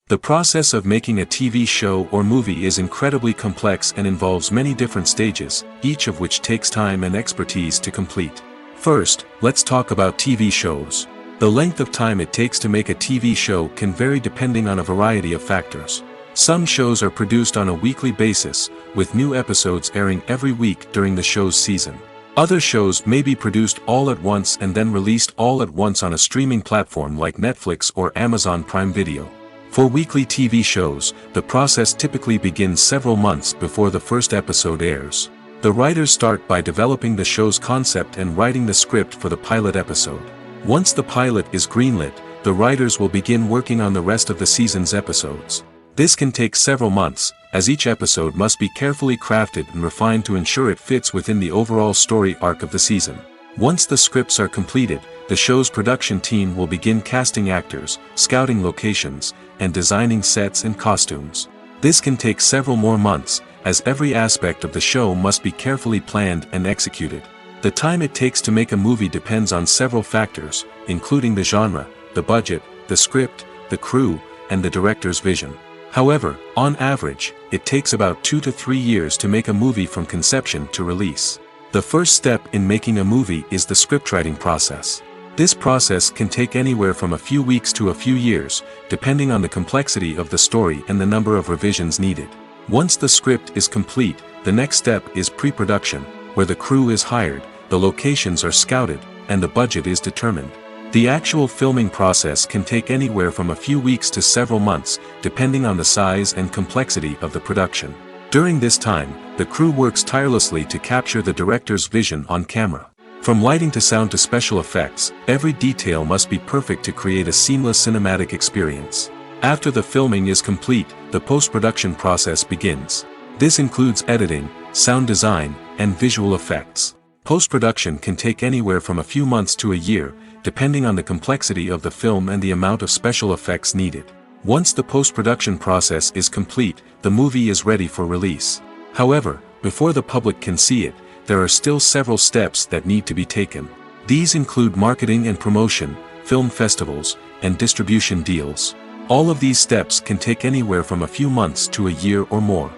The process of making a TV show or movie is incredibly complex and involves many different stages, each of which takes time and expertise to complete. First, let's talk about TV shows. The length of time it takes to make a TV show can vary depending on a variety of factors. Some shows are produced on a weekly basis, with new episodes airing every week during the show's season. Other shows may be produced all at once and then released all at once on a streaming platform like Netflix or Amazon Prime Video. For weekly TV shows, the process typically begins several months before the first episode airs. The writers start by developing the show's concept and writing the script for the pilot episode. Once the pilot is greenlit, the writers will begin working on the rest of the season's episodes. This can take several months, as each episode must be carefully crafted and refined to ensure it fits within the overall story arc of the season. Once the scripts are completed, the show's production team will begin casting actors, scouting locations, and designing sets and costumes. This can take several more months, as every aspect of the show must be carefully planned and executed. The time it takes to make a movie depends on several factors, including the genre, the budget, the script, the crew, and the director's vision. However, on average, it takes about 2 to 3 years to make a movie from conception to release. The first step in making a movie is the scriptwriting process. This process can take anywhere from a few weeks to a few years, depending on the complexity of the story and the number of revisions needed. Once the script is complete, the next step is pre-production, where the crew is hired, the locations are scouted, and the budget is determined. The actual filming process can take anywhere from a few weeks to several months, depending on the size and complexity of the production. During this time, the crew works tirelessly to capture the director's vision on camera. From lighting to sound to special effects, every detail must be perfect to create a seamless cinematic experience. After the filming is complete, the post-production process begins. This includes editing, sound design, and visual effects. Post-production can take anywhere from a few months to a year, depending on the complexity of the film and the amount of special effects needed. Once the post-production process is complete, the movie is ready for release. However, before the public can see it, there are still several steps that need to be taken. These include marketing and promotion, film festivals, and distribution deals. All of these steps can take anywhere from a few months to a year or more.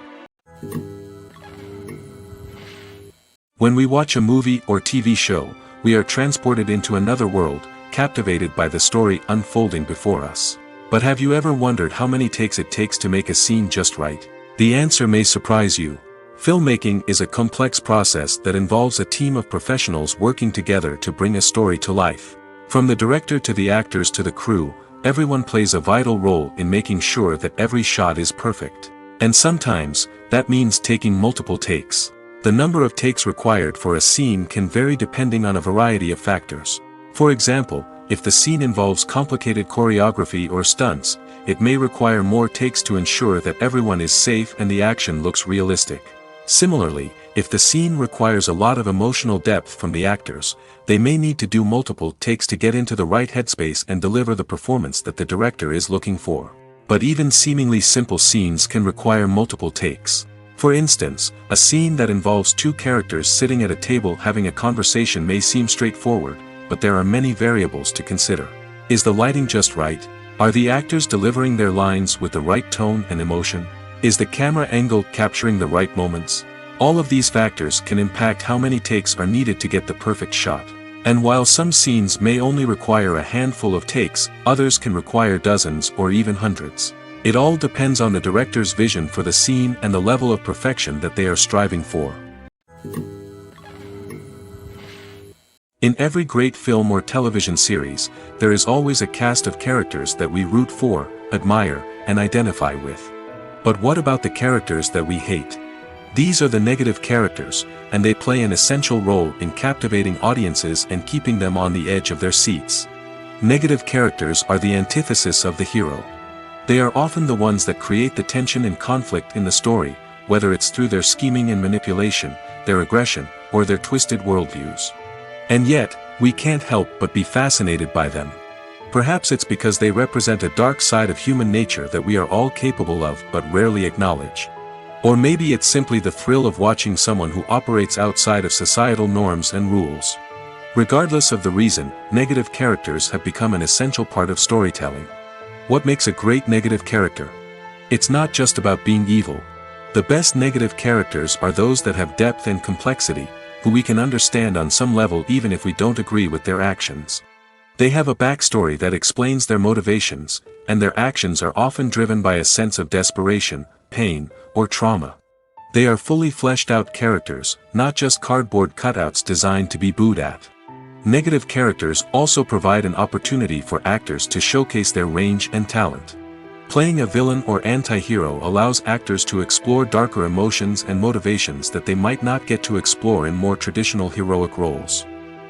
When we watch a movie or TV show, we are transported into another world, captivated by the story unfolding before us. But have you ever wondered how many takes it takes to make a scene just right? The answer may surprise you. Filmmaking is a complex process that involves a team of professionals working together to bring a story to life. From the director to the actors to the crew, everyone plays a vital role in making sure that every shot is perfect. And sometimes, that means taking multiple takes. The number of takes required for a scene can vary depending on a variety of factors. For example, if the scene involves complicated choreography or stunts, it may require more takes to ensure that everyone is safe and the action looks realistic. Similarly, if the scene requires a lot of emotional depth from the actors, they may need to do multiple takes to get into the right headspace and deliver the performance that the director is looking for. But even seemingly simple scenes can require multiple takes. For instance, a scene that involves two characters sitting at a table having a conversation may seem straightforward, but there are many variables to consider. Is the lighting just right? Are the actors delivering their lines with the right tone and emotion? Is the camera angle capturing the right moments? All of these factors can impact how many takes are needed to get the perfect shot. And while some scenes may only require a handful of takes, others can require dozens or even hundreds. It all depends on the director's vision for the scene and the level of perfection that they are striving for. In every great film or television series, there is always a cast of characters that we root for, admire, and identify with. But what about the characters that we hate? These are the negative characters, and they play an essential role in captivating audiences and keeping them on the edge of their seats. Negative characters are the antithesis of the hero. They are often the ones that create the tension and conflict in the story, whether it's through their scheming and manipulation, their aggression, or their twisted worldviews. And yet, we can't help but be fascinated by them. Perhaps it's because they represent a dark side of human nature that we are all capable of but rarely acknowledge. Or maybe it's simply the thrill of watching someone who operates outside of societal norms and rules. Regardless of the reason, negative characters have become an essential part of storytelling. What makes a great negative character? It's not just about being evil. The best negative characters are those that have depth and complexity, who we can understand on some level even if we don't agree with their actions. They have a backstory that explains their motivations, and their actions are often driven by a sense of desperation, pain, or trauma. They are fully fleshed out characters, not just cardboard cutouts designed to be booed at. Negative characters also provide an opportunity for actors to showcase their range and talent. Playing a villain or anti-hero allows actors to explore darker emotions and motivations that they might not get to explore in more traditional heroic roles.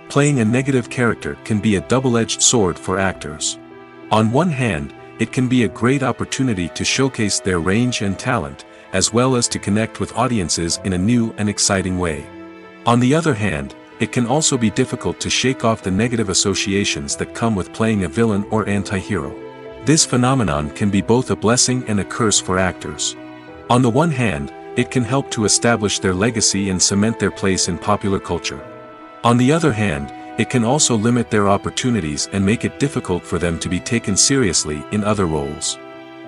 Playing a negative character can be a double-edged sword for actors. On one hand, it can be a great opportunity to showcase their range and talent, as well as to connect with audiences in a new and exciting way. On the other hand, it can also be difficult to shake off the negative associations that come with playing a villain or anti-hero. This phenomenon can be both a blessing and a curse for actors. On the one hand, it can help to establish their legacy and cement their place in popular culture. On the other hand, it can also limit their opportunities and make it difficult for them to be taken seriously in other roles.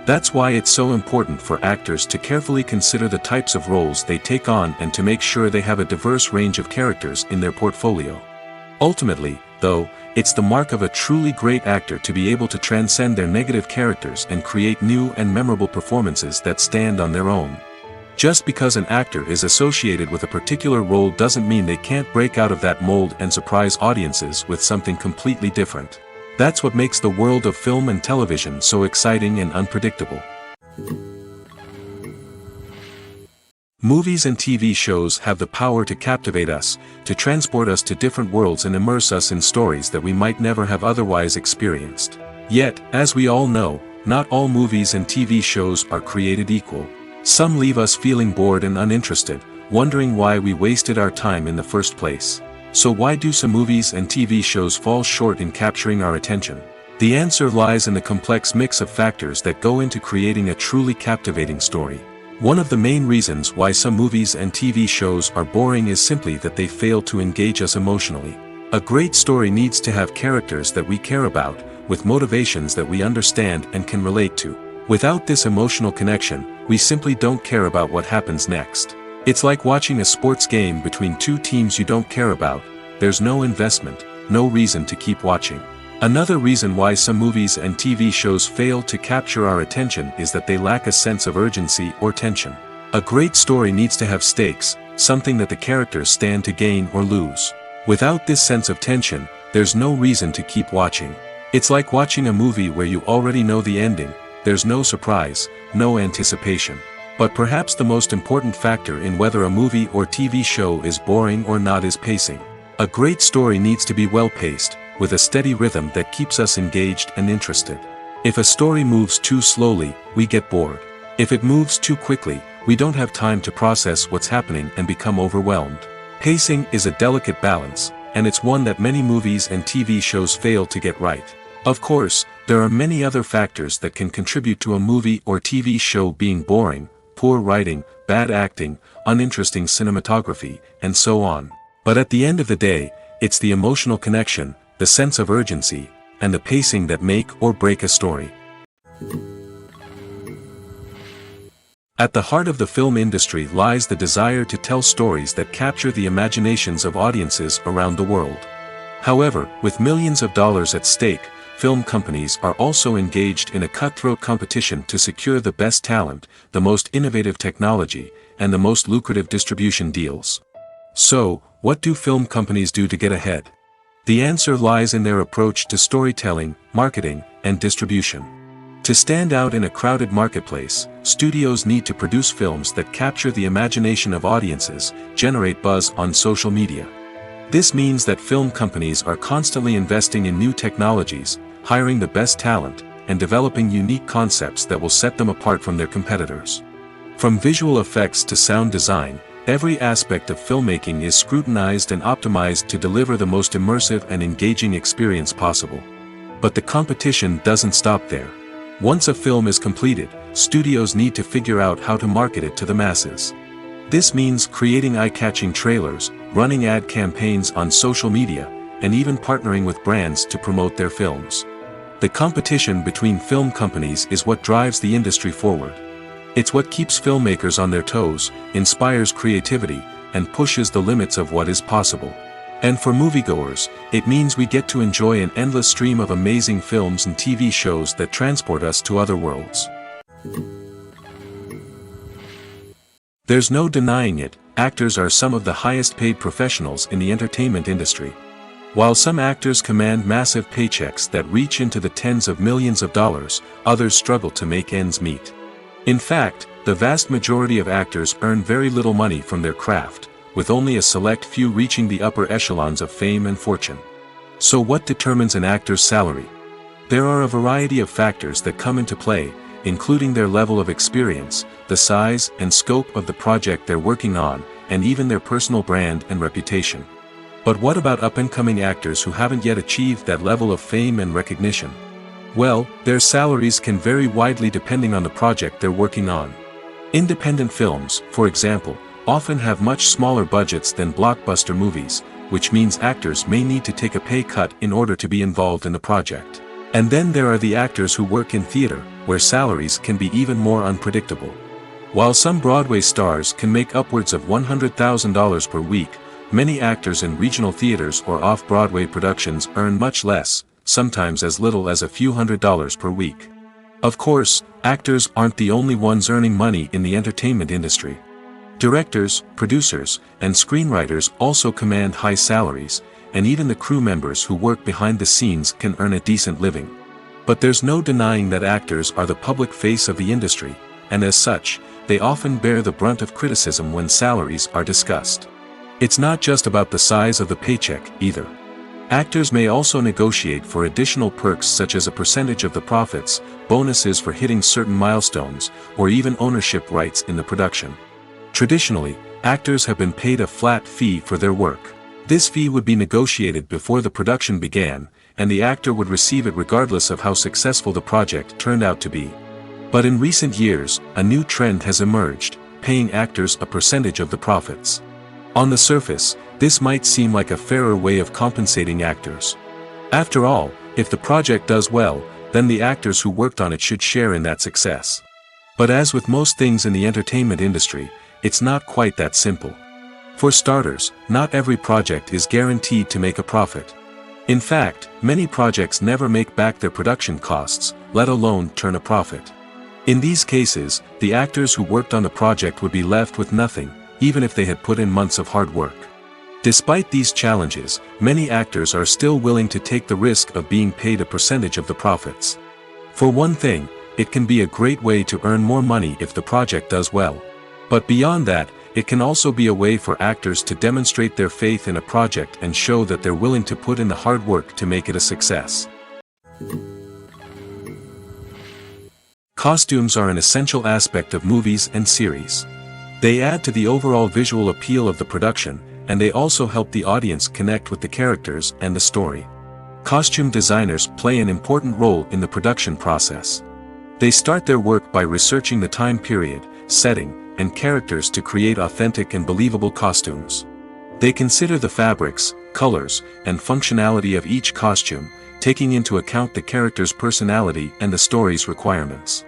That's why it's so important for actors to carefully consider the types of roles they take on and to make sure they have a diverse range of characters in their portfolio. Ultimately, though, it's the mark of a truly great actor to be able to transcend their negative characters and create new and memorable performances that stand on their own. Just because an actor is associated with a particular role doesn't mean they can't break out of that mold and surprise audiences with something completely different. That's what makes the world of film and television so exciting and unpredictable. Movies and TV shows have the power to captivate us, to transport us to different worlds and immerse us in stories that we might never have otherwise experienced. Yet, as we all know, not all movies and TV shows are created equal. Some leave us feeling bored and uninterested, wondering why we wasted our time in the first place. So why do some movies and TV shows fall short in capturing our attention? The answer lies in the complex mix of factors that go into creating a truly captivating story. One of the main reasons why some movies and TV shows are boring is simply that they fail to engage us emotionally. A great story needs to have characters that we care about, with motivations that we understand and can relate to. Without this emotional connection, we simply don't care about what happens next. It's like watching a sports game between two teams you don't care about. There's no investment, no reason to keep watching. Another reason why some movies and TV shows fail to capture our attention is that they lack a sense of urgency or tension. A great story needs to have stakes, something that the characters stand to gain or lose. Without this sense of tension, there's no reason to keep watching. It's like watching a movie where you already know the ending. There's no surprise, no anticipation. But perhaps the most important factor in whether a movie or TV show is boring or not is pacing. A great story needs to be well-paced, with a steady rhythm that keeps us engaged and interested. If a story moves too slowly, we get bored. If it moves too quickly, we don't have time to process what's happening and become overwhelmed. Pacing is a delicate balance, and it's one that many movies and TV shows fail to get right. Of course, there are many other factors that can contribute to a movie or TV show being boring: poor writing, bad acting, uninteresting cinematography, and so on. But at the end of the day, it's the emotional connection, the sense of urgency, and the pacing that make or break a story. At the heart of the film industry lies the desire to tell stories that capture the imaginations of audiences around the world. However, with millions of dollars at stake, film companies are also engaged in a cutthroat competition to secure the best talent, the most innovative technology, and the most lucrative distribution deals. So, what do film companies do to get ahead? The answer lies in their approach to storytelling, marketing, and distribution. To stand out in a crowded marketplace, studios need to produce films that capture the imagination of audiences, generate buzz on social media. This means that film companies are constantly investing in new technologies, hiring the best talent, and developing unique concepts that will set them apart from their competitors. From visual effects to sound design, every aspect of filmmaking is scrutinized and optimized to deliver the most immersive and engaging experience possible. But the competition doesn't stop there. Once a film is completed, studios need to figure out how to market it to the masses. This means creating eye-catching trailers, running ad campaigns on social media, and even partnering with brands to promote their films. The competition between film companies is what drives the industry forward. It's what keeps filmmakers on their toes, inspires creativity, and pushes the limits of what is possible. And for moviegoers, it means we get to enjoy an endless stream of amazing films and TV shows that transport us to other worlds. There's no denying it, actors are some of the highest paid professionals in the entertainment industry. While some actors command massive paychecks that reach into the tens of millions of dollars, others struggle to make ends meet. In fact, the vast majority of actors earn very little money from their craft, with only a select few reaching the upper echelons of fame and fortune. So what determines an actor's salary? There are a variety of factors that come into play, including their level of experience, the size and scope of the project they're working on, and even their personal brand and reputation. But what about up-and-coming actors who haven't yet achieved that level of fame and recognition? Well, their salaries can vary widely depending on the project they're working on. Independent films, for example, often have much smaller budgets than blockbuster movies, which means actors may need to take a pay cut in order to be involved in the project. And then there are the actors who work in theater, where salaries can be even more unpredictable. While some Broadway stars can make upwards of $100,000 per week, many actors in regional theaters or off-Broadway productions earn much less, sometimes as little as a few $100s per week. Of course, actors aren't the only ones earning money in the entertainment industry. Directors, producers, and screenwriters also command high salaries, and even the crew members who work behind the scenes can earn a decent living. But there's no denying that actors are the public face of the industry, and as such, they often bear the brunt of criticism when salaries are discussed. It's not just about the size of the paycheck, either. Actors may also negotiate for additional perks such as a percentage of the profits, bonuses for hitting certain milestones, or even ownership rights in the production. Traditionally, actors have been paid a flat fee for their work. This fee would be negotiated before the production began, and the actor would receive it regardless of how successful the project turned out to be. But in recent years, a new trend has emerged, paying actors a percentage of the profits. On the surface, this might seem like a fairer way of compensating actors. After all, if the project does well, then the actors who worked on it should share in that success. But as with most things in the entertainment industry, it's not quite that simple. For starters, not every project is guaranteed to make a profit. In fact, many projects never make back their production costs, let alone turn a profit. In these cases, the actors who worked on the project would be left with nothing, even if they had put in months of hard work. Despite these challenges, many actors are still willing to take the risk of being paid a percentage of the profits. For one thing, it can be a great way to earn more money if the project does well. But beyond that, it can also be a way for actors to demonstrate their faith in a project and show that they're willing to put in the hard work to make it a success. Costumes are an essential aspect of movies and series. They add to the overall visual appeal of the production, and they also help the audience connect with the characters and the story. Costume designers play an important role in the production process. They start their work by researching the time period, setting, and characters to create authentic and believable costumes. They consider the fabrics, colors, and functionality of each costume, taking into account the character's personality and the story's requirements.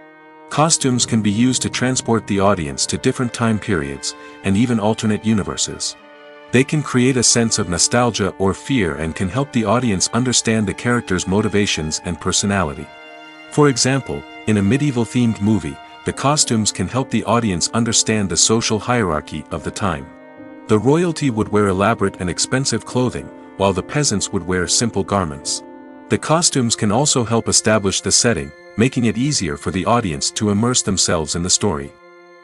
Costumes can be used to transport the audience to different time periods, and even alternate universes. They can create a sense of nostalgia or fear and can help the audience understand the character's motivations and personality. For example, in a medieval-themed movie, the costumes can help the audience understand the social hierarchy of the time. The royalty would wear elaborate and expensive clothing, while the peasants would wear simple garments. The costumes can also help establish the setting, making it easier for the audience to immerse themselves in the story.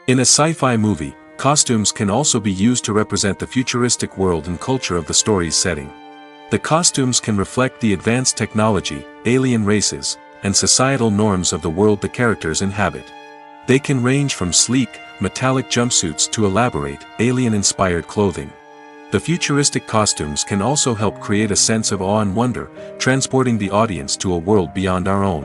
In a sci-fi movie, costumes can also be used to represent the futuristic world and culture of the story's setting. The costumes can reflect the advanced technology, alien races, and societal norms of the world the characters inhabit. They can range from sleek, metallic jumpsuits to elaborate, alien-inspired clothing. The futuristic costumes can also help create a sense of awe and wonder, transporting the audience to a world beyond our own.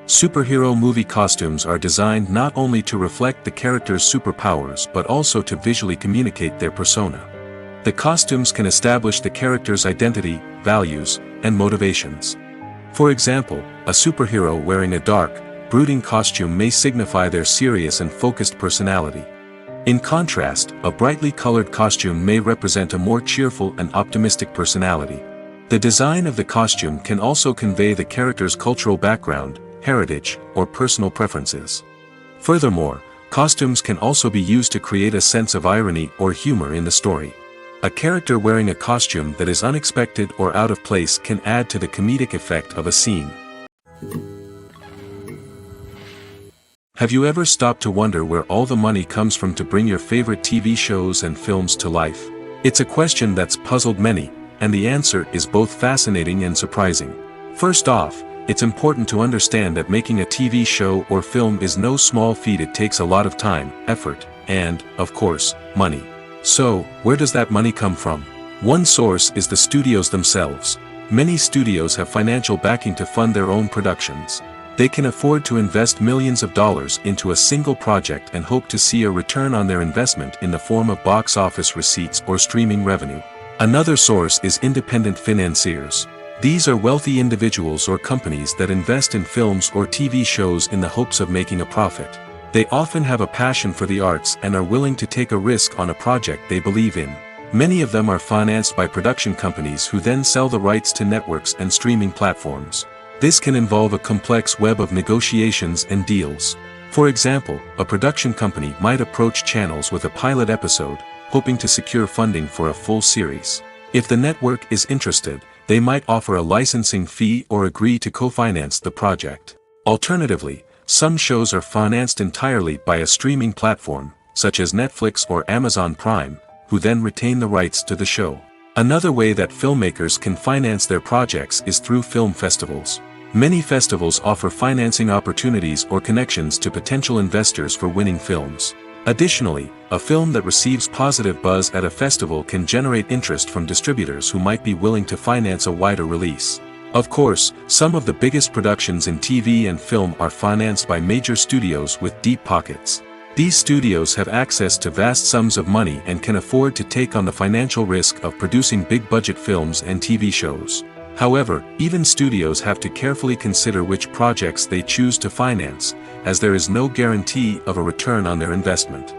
Superhero movie costumes are designed not only to reflect the character's superpowers but also to visually communicate their persona. The costumes can establish the character's identity, values, and motivations. For example, a superhero wearing a dark, brooding costume may signify their serious and focused personality. In contrast, a brightly colored costume may represent a more cheerful and optimistic personality. The design of the costume can also convey the character's cultural background, heritage, or personal preferences. Furthermore, costumes can also be used to create a sense of irony or humor in the story. A character wearing a costume that is unexpected or out of place can add to the comedic effect of a scene. Have you ever stopped to wonder where all the money comes from to bring your favorite TV shows and films to life? It's a question that's puzzled many, and the answer is both fascinating and surprising. First off, it's important to understand that making a TV show or film is no small feat. It takes a lot of time, effort, and, of course, money. So, where does that money come from? One source is the studios themselves. Many studios have financial backing to fund their own productions. They can afford to invest millions of dollars into a single project and hope to see a return on their investment in the form of box office receipts or streaming revenue. Another source is independent financiers. These are wealthy individuals or companies that invest in films or TV shows in the hopes of making a profit. They often have a passion for the arts and are willing to take a risk on a project they believe in. Many of them are financed by production companies who then sell the rights to networks and streaming platforms. This can involve a complex web of negotiations and deals. For example, a production company might approach channels with a pilot episode, hoping to secure funding for a full series. If the network is interested, they might offer a licensing fee or agree to co-finance the project. Alternatively, some shows are financed entirely by a streaming platform, such as Netflix or Amazon Prime, who then retain the rights to the show. Another way that filmmakers can finance their projects is through film festivals. Many festivals offer financing opportunities or connections to potential investors for winning films. Additionally, a film that receives positive buzz at a festival can generate interest from distributors who might be willing to finance a wider release. Of course, some of the biggest productions in TV and film are financed by major studios with deep pockets. These studios have access to vast sums of money and can afford to take on the financial risk of producing big-budget films and TV shows. However, even studios have to carefully consider which projects they choose to finance, as there is no guarantee of a return on their investment.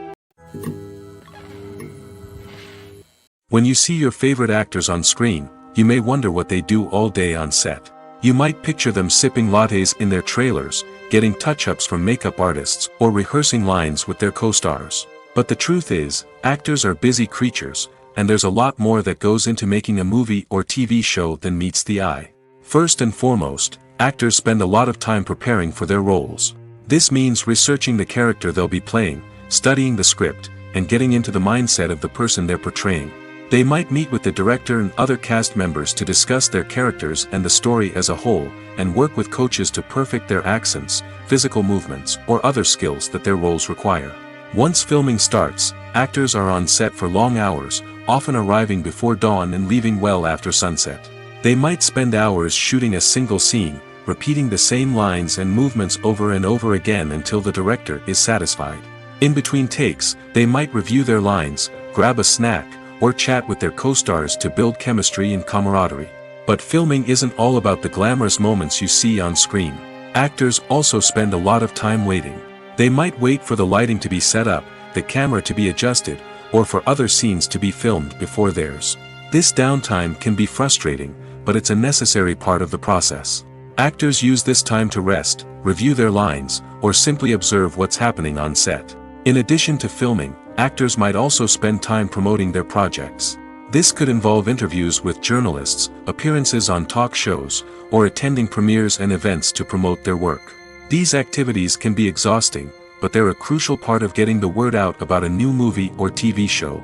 When you see your favorite actors on screen, you may wonder what they do all day on set. You might picture them sipping lattes in their trailers, getting touch-ups from makeup artists, or rehearsing lines with their co-stars. But the truth is, actors are busy creatures, and there's a lot more that goes into making a movie or TV show than meets the eye. First and foremost, actors spend a lot of time preparing for their roles. This means researching the character they'll be playing, studying the script, and getting into the mindset of the person they're portraying. They might meet with the director and other cast members to discuss their characters and the story as a whole, and work with coaches to perfect their accents, physical movements, or other skills that their roles require. Once filming starts, actors are on set for long hours, often arriving before dawn and leaving well after sunset. They might spend hours shooting a single scene, repeating the same lines and movements over and over again until the director is satisfied. In between takes, they might review their lines, grab a snack, or chat with their co-stars to build chemistry and camaraderie. But filming isn't all about the glamorous moments you see on screen. Actors also spend a lot of time waiting. They might wait for the lighting to be set up, the camera to be adjusted, or for other scenes to be filmed before theirs. This downtime can be frustrating, but it's a necessary part of the process. Actors use this time to rest, review their lines, or simply observe what's happening on set. In addition to filming, actors might also spend time promoting their projects. This could involve interviews with journalists, appearances on talk shows, or attending premieres and events to promote their work. These activities can be exhausting, but they're a crucial part of getting the word out about a new movie or TV show.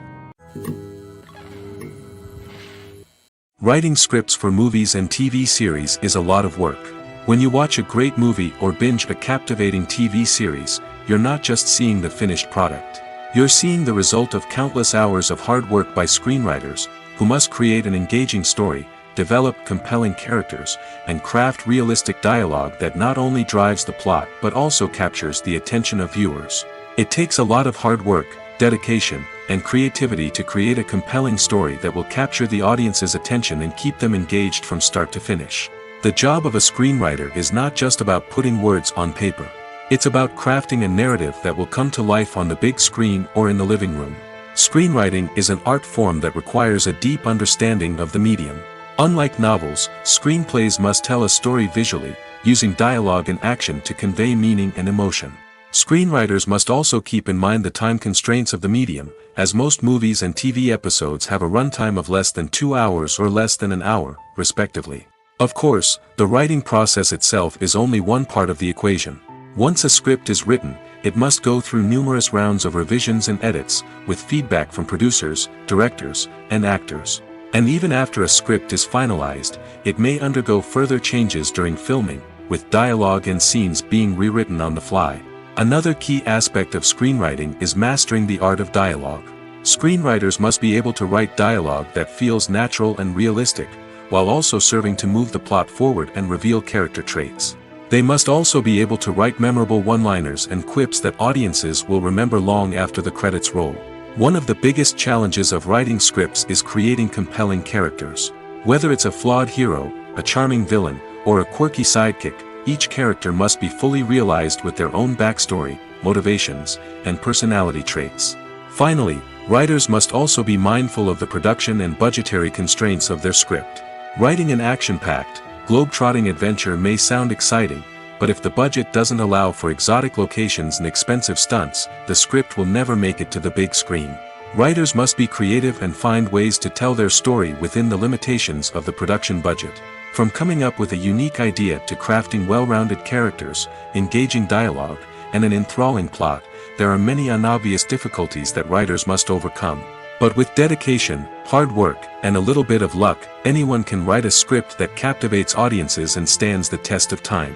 Writing scripts for movies and TV series is a lot of work. When you watch a great movie or binge a captivating TV series, you're not just seeing the finished product. You're seeing the result of countless hours of hard work by screenwriters, who must create an engaging story, develop compelling characters, and craft realistic dialogue that not only drives the plot but also captures the attention of viewers. It takes a lot of hard work, dedication, and creativity to create a compelling story that will capture the audience's attention and keep them engaged from start to finish. The job of a screenwriter is not just about putting words on paper. It's about crafting a narrative that will come to life on the big screen or in the living room. Screenwriting is an art form that requires a deep understanding of the medium. Unlike novels, screenplays must tell a story visually, using dialogue and action to convey meaning and emotion. Screenwriters must also keep in mind the time constraints of the medium, as most movies and TV episodes have a runtime of less than 2 hours or less than an hour, respectively. Of course, the writing process itself is only one part of the equation. Once a script is written, it must go through numerous rounds of revisions and edits, with feedback from producers, directors, and actors. And even after a script is finalized, it may undergo further changes during filming, with dialogue and scenes being rewritten on the fly. Another key aspect of screenwriting is mastering the art of dialogue. Screenwriters must be able to write dialogue that feels natural and realistic, while also serving to move the plot forward and reveal character traits. They must also be able to write memorable one-liners and quips that audiences will remember long after the credits roll. One of the biggest challenges of writing scripts is creating compelling characters. Whether it's a flawed hero, a charming villain, or a quirky sidekick, each character must be fully realized with their own backstory, motivations, and personality traits. Finally, writers must also be mindful of the production and budgetary constraints of their script. Writing an action-packed, globe-trotting adventure may sound exciting, but if the budget doesn't allow for exotic locations and expensive stunts, the script will never make it to the big screen. Writers must be creative and find ways to tell their story within the limitations of the production budget. From coming up with a unique idea to crafting well-rounded characters, engaging dialogue, and an enthralling plot, there are many unobvious difficulties that writers must overcome. But with dedication, hard work, and a little bit of luck, anyone can write a script that captivates audiences and stands the test of time.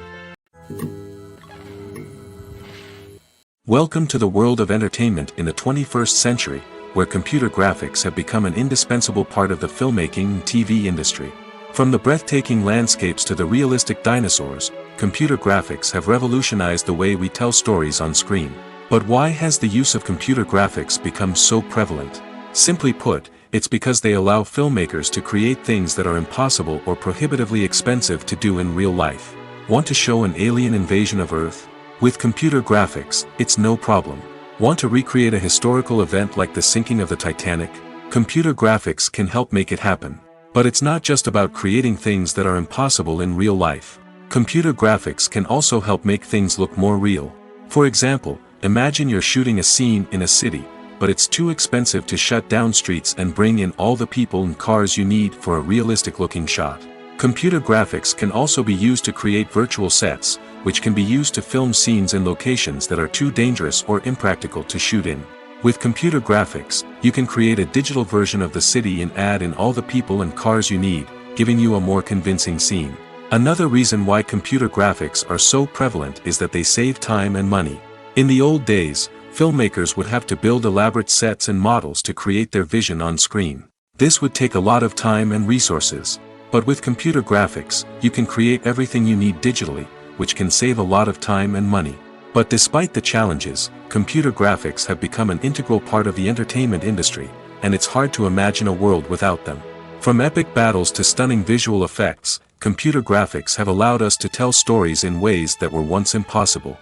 Welcome to the world of entertainment in the 21st century, where computer graphics have become an indispensable part of the filmmaking and TV industry. From the breathtaking landscapes to the realistic dinosaurs, computer graphics have revolutionized the way we tell stories on screen. But why has the use of computer graphics become so prevalent? Simply put, it's because they allow filmmakers to create things that are impossible or prohibitively expensive to do in real life. Want to show an alien invasion of Earth? With computer graphics, it's no problem. Want to recreate a historical event like the sinking of the Titanic? Computer graphics can help make it happen. But it's not just about creating things that are impossible in real life. Computer graphics can also help make things look more real. For example, imagine you're shooting a scene in a city, but it's too expensive to shut down streets and bring in all the people and cars you need for a realistic-looking shot. Computer graphics can also be used to create virtual sets, which can be used to film scenes in locations that are too dangerous or impractical to shoot in. With computer graphics, you can create a digital version of the city and add in all the people and cars you need, giving you a more convincing scene. Another reason why computer graphics are so prevalent is that they save time and money. In the old days, filmmakers would have to build elaborate sets and models to create their vision on screen. This would take a lot of time and resources. But with computer graphics, you can create everything you need digitally, which can save a lot of time and money. But despite the challenges, computer graphics have become an integral part of the entertainment industry, and it's hard to imagine a world without them. From epic battles to stunning visual effects, computer graphics have allowed us to tell stories in ways that were once impossible.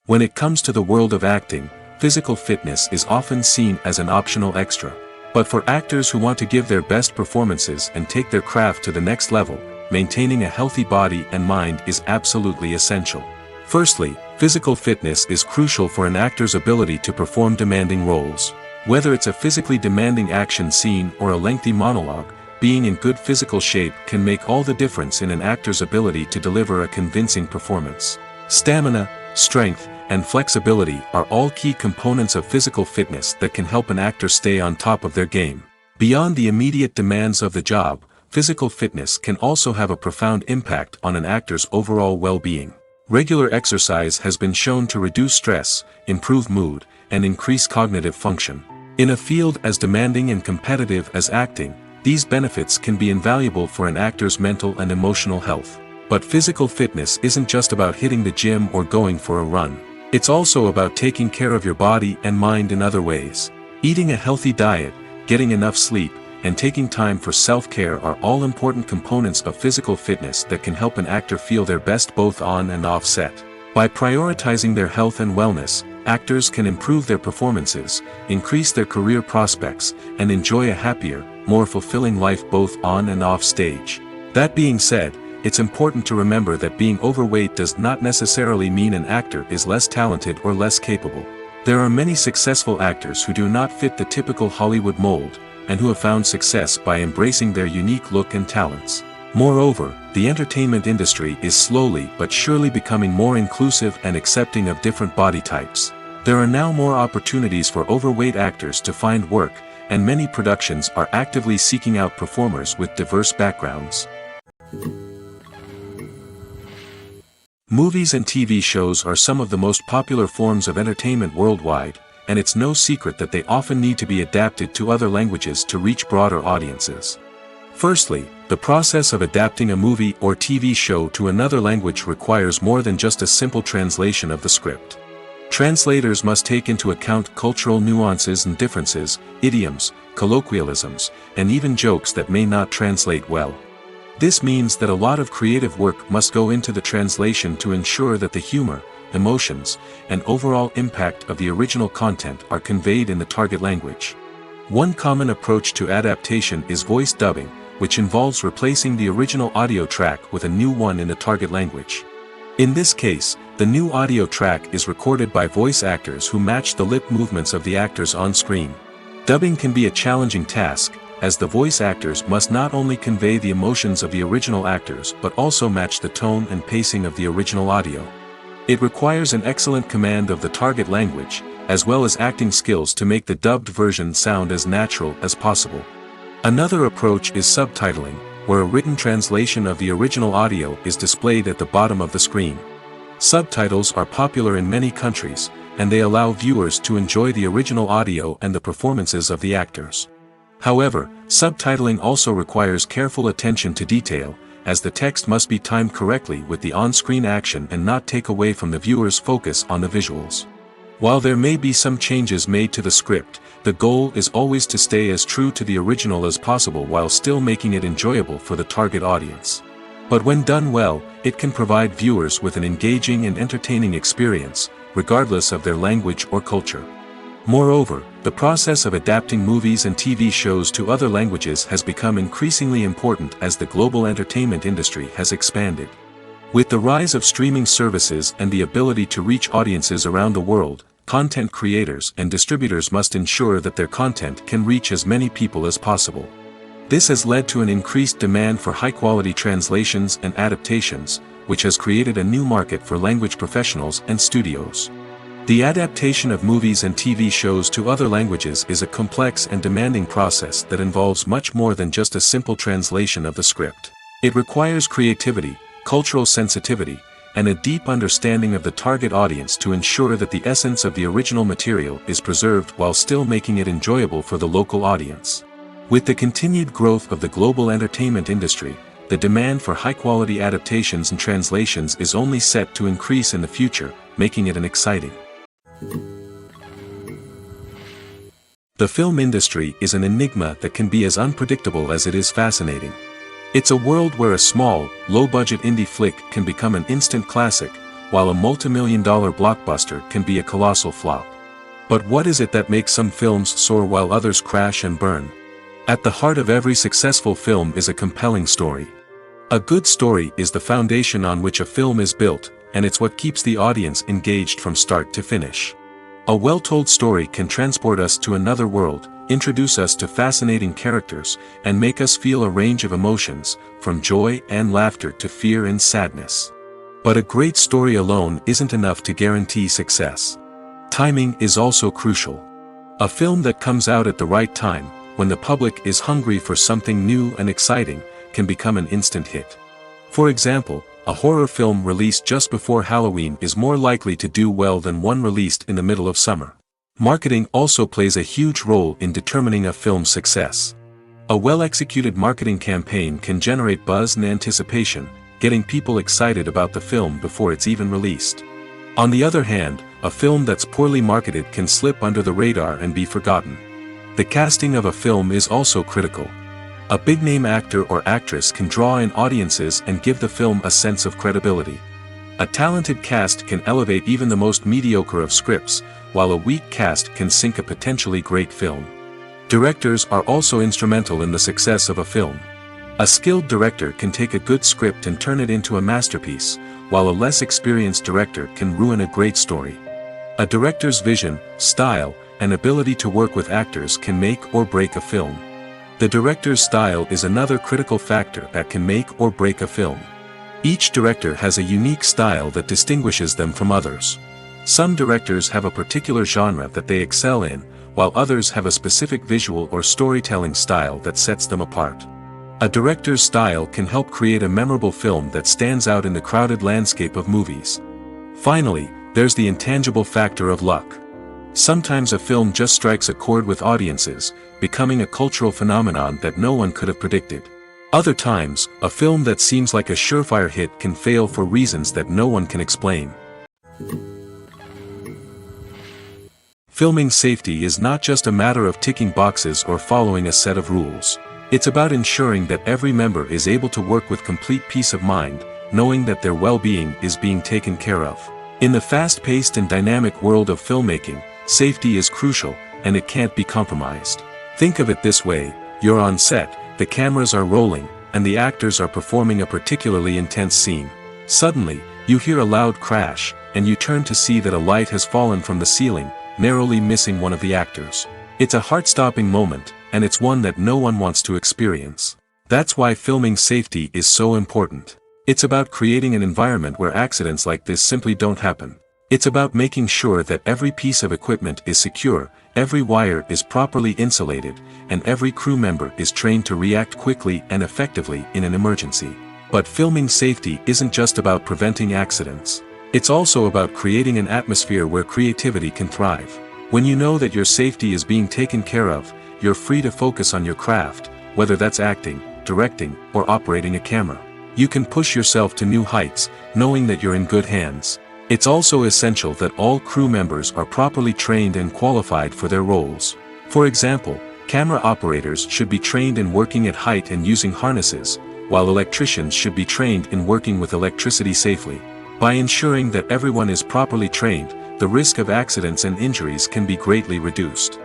When it comes to the world of acting, physical fitness is often seen as an optional extra. But for actors who want to give their best performances and take their craft to the next level, maintaining a healthy body and mind is absolutely essential. Firstly, physical fitness is crucial for an actor's ability to perform demanding roles. Whether it's a physically demanding action scene or a lengthy monologue, being in good physical shape can make all the difference in an actor's ability to deliver a convincing performance. Stamina, strength, and flexibility are all key components of physical fitness that can help an actor stay on top of their game. Beyond the immediate demands of the job, physical fitness can also have a profound impact on an actor's overall well-being. Regular exercise has been shown to reduce stress, improve mood, and increase cognitive function. In a field as demanding and competitive as acting, these benefits can be invaluable for an actor's mental and emotional health. But physical fitness isn't just about hitting the gym or going for a run. It's also about taking care of your body and mind in other ways. Eating a healthy diet, getting enough sleep, and taking time for self-care are all important components of physical fitness that can help an actor feel their best both on and off set. By prioritizing their health and wellness, actors can improve their performances, increase their career prospects, and enjoy a happier, more fulfilling life both on and off stage. That being said, it's important to remember that being overweight does not necessarily mean an actor is less talented or less capable. There are many successful actors who do not fit the typical Hollywood mold, and who have found success by embracing their unique look and talents. Moreover, the entertainment industry is slowly but surely becoming more inclusive and accepting of different body types. There are now more opportunities for overweight actors to find work, and many productions are actively seeking out performers with diverse backgrounds. Movies and TV shows are some of the most popular forms of entertainment worldwide, and it's no secret that they often need to be adapted to other languages to reach broader audiences. Firstly, the process of adapting a movie or TV show to another language requires more than just a simple translation of the script. Translators must take into account cultural nuances and differences, idioms, colloquialisms, and even jokes that may not translate well. This means that a lot of creative work must go into the translation to ensure that the humor, emotions, and overall impact of the original content are conveyed in the target language. One common approach to adaptation is voice dubbing, which involves replacing the original audio track with a new one in the target language. In this case, the new audio track is recorded by voice actors who match the lip movements of the actors on screen. Dubbing can be a challenging task, as the voice actors must not only convey the emotions of the original actors but also match the tone and pacing of the original audio. It requires an excellent command of the target language, as well as acting skills to make the dubbed version sound as natural as possible. Another approach is subtitling, where a written translation of the original audio is displayed at the bottom of the screen. Subtitles are popular in many countries, and they allow viewers to enjoy the original audio and the performances of the actors. However, subtitling also requires careful attention to detail, as the text must be timed correctly with the on-screen action and not take away from the viewer's focus on the visuals. While there may be some changes made to the script, the goal is always to stay as true to the original as possible while still making it enjoyable for the target audience. But when done well, it can provide viewers with an engaging and entertaining experience, regardless of their language or culture. Moreover, the process of adapting movies and TV shows to other languages has become increasingly important as the global entertainment industry has expanded. With the rise of streaming services and the ability to reach audiences around the world, content creators and distributors must ensure that their content can reach as many people as possible. This has led to an increased demand for high-quality translations and adaptations, which has created a new market for language professionals and studios. The adaptation of movies and TV shows to other languages is a complex and demanding process that involves much more than just a simple translation of the script. It requires creativity, cultural sensitivity, and a deep understanding of the target audience to ensure that the essence of the original material is preserved while still making it enjoyable for the local audience. With the continued growth of the global entertainment industry, the demand for high-quality adaptations and translations is only set to increase in the future, making it an exciting. The film industry is an enigma that can be as unpredictable as it is fascinating. It's a world where a small, low-budget indie flick can become an instant classic, while a multi-million-dollar blockbuster can be a colossal flop. But what is it that makes some films soar while others crash and burn? At the heart of every successful film is a compelling story. A good story is the foundation on which a film is built, and it's what keeps the audience engaged from start to finish. A well-told story can transport us to another world, introduce us to fascinating characters, and make us feel a range of emotions, from joy and laughter to fear and sadness. But a great story alone isn't enough to guarantee success. Timing is also crucial. A film that comes out at the right time, when the public is hungry for something new and exciting, can become an instant hit. For example, a horror film released just before Halloween is more likely to do well than one released in the middle of summer. Marketing also plays a huge role in determining a film's success. A well-executed marketing campaign can generate buzz and anticipation, getting people excited about the film before it's even released. On the other hand, a film that's poorly marketed can slip under the radar and be forgotten. The casting of a film is also critical. A big-name actor or actress can draw in audiences and give the film a sense of credibility. A talented cast can elevate even the most mediocre of scripts, while a weak cast can sink a potentially great film. Directors are also instrumental in the success of a film. A skilled director can take a good script and turn it into a masterpiece, while a less experienced director can ruin a great story. A director's vision, style, and ability to work with actors can make or break a film. The director's style is another critical factor that can make or break a film. Each director has a unique style that distinguishes them from others. Some directors have a particular genre that they excel in, while others have a specific visual or storytelling style that sets them apart. A director's style can help create a memorable film that stands out in the crowded landscape of movies. Finally, there's the intangible factor of luck. Sometimes a film just strikes a chord with audiences, becoming a cultural phenomenon that no one could have predicted. Other times, a film that seems like a surefire hit can fail for reasons that no one can explain. Filming safety is not just a matter of ticking boxes or following a set of rules. It's about ensuring that every member is able to work with complete peace of mind, knowing that their well-being is being taken care of. In the fast-paced and dynamic world of filmmaking, safety is crucial, and it can't be compromised. Think of it this way: you're on set, the cameras are rolling, and the actors are performing a particularly intense scene. Suddenly, you hear a loud crash, and you turn to see that a light has fallen from the ceiling, narrowly missing one of the actors. It's a heart-stopping moment, and it's one that no one wants to experience. That's why filming safety is so important. It's about creating an environment where accidents like this simply don't happen. It's about making sure that every piece of equipment is secure, every wire is properly insulated, and every crew member is trained to react quickly and effectively in an emergency. But filming safety isn't just about preventing accidents. It's also about creating an atmosphere where creativity can thrive. When you know that your safety is being taken care of, you're free to focus on your craft, whether that's acting, directing, or operating a camera. You can push yourself to new heights, knowing that you're in good hands. It's also essential that all crew members are properly trained and qualified for their roles. For example, camera operators should be trained in working at height and using harnesses, while electricians should be trained in working with electricity safely. By ensuring that everyone is properly trained, the risk of accidents and injuries can be greatly reduced.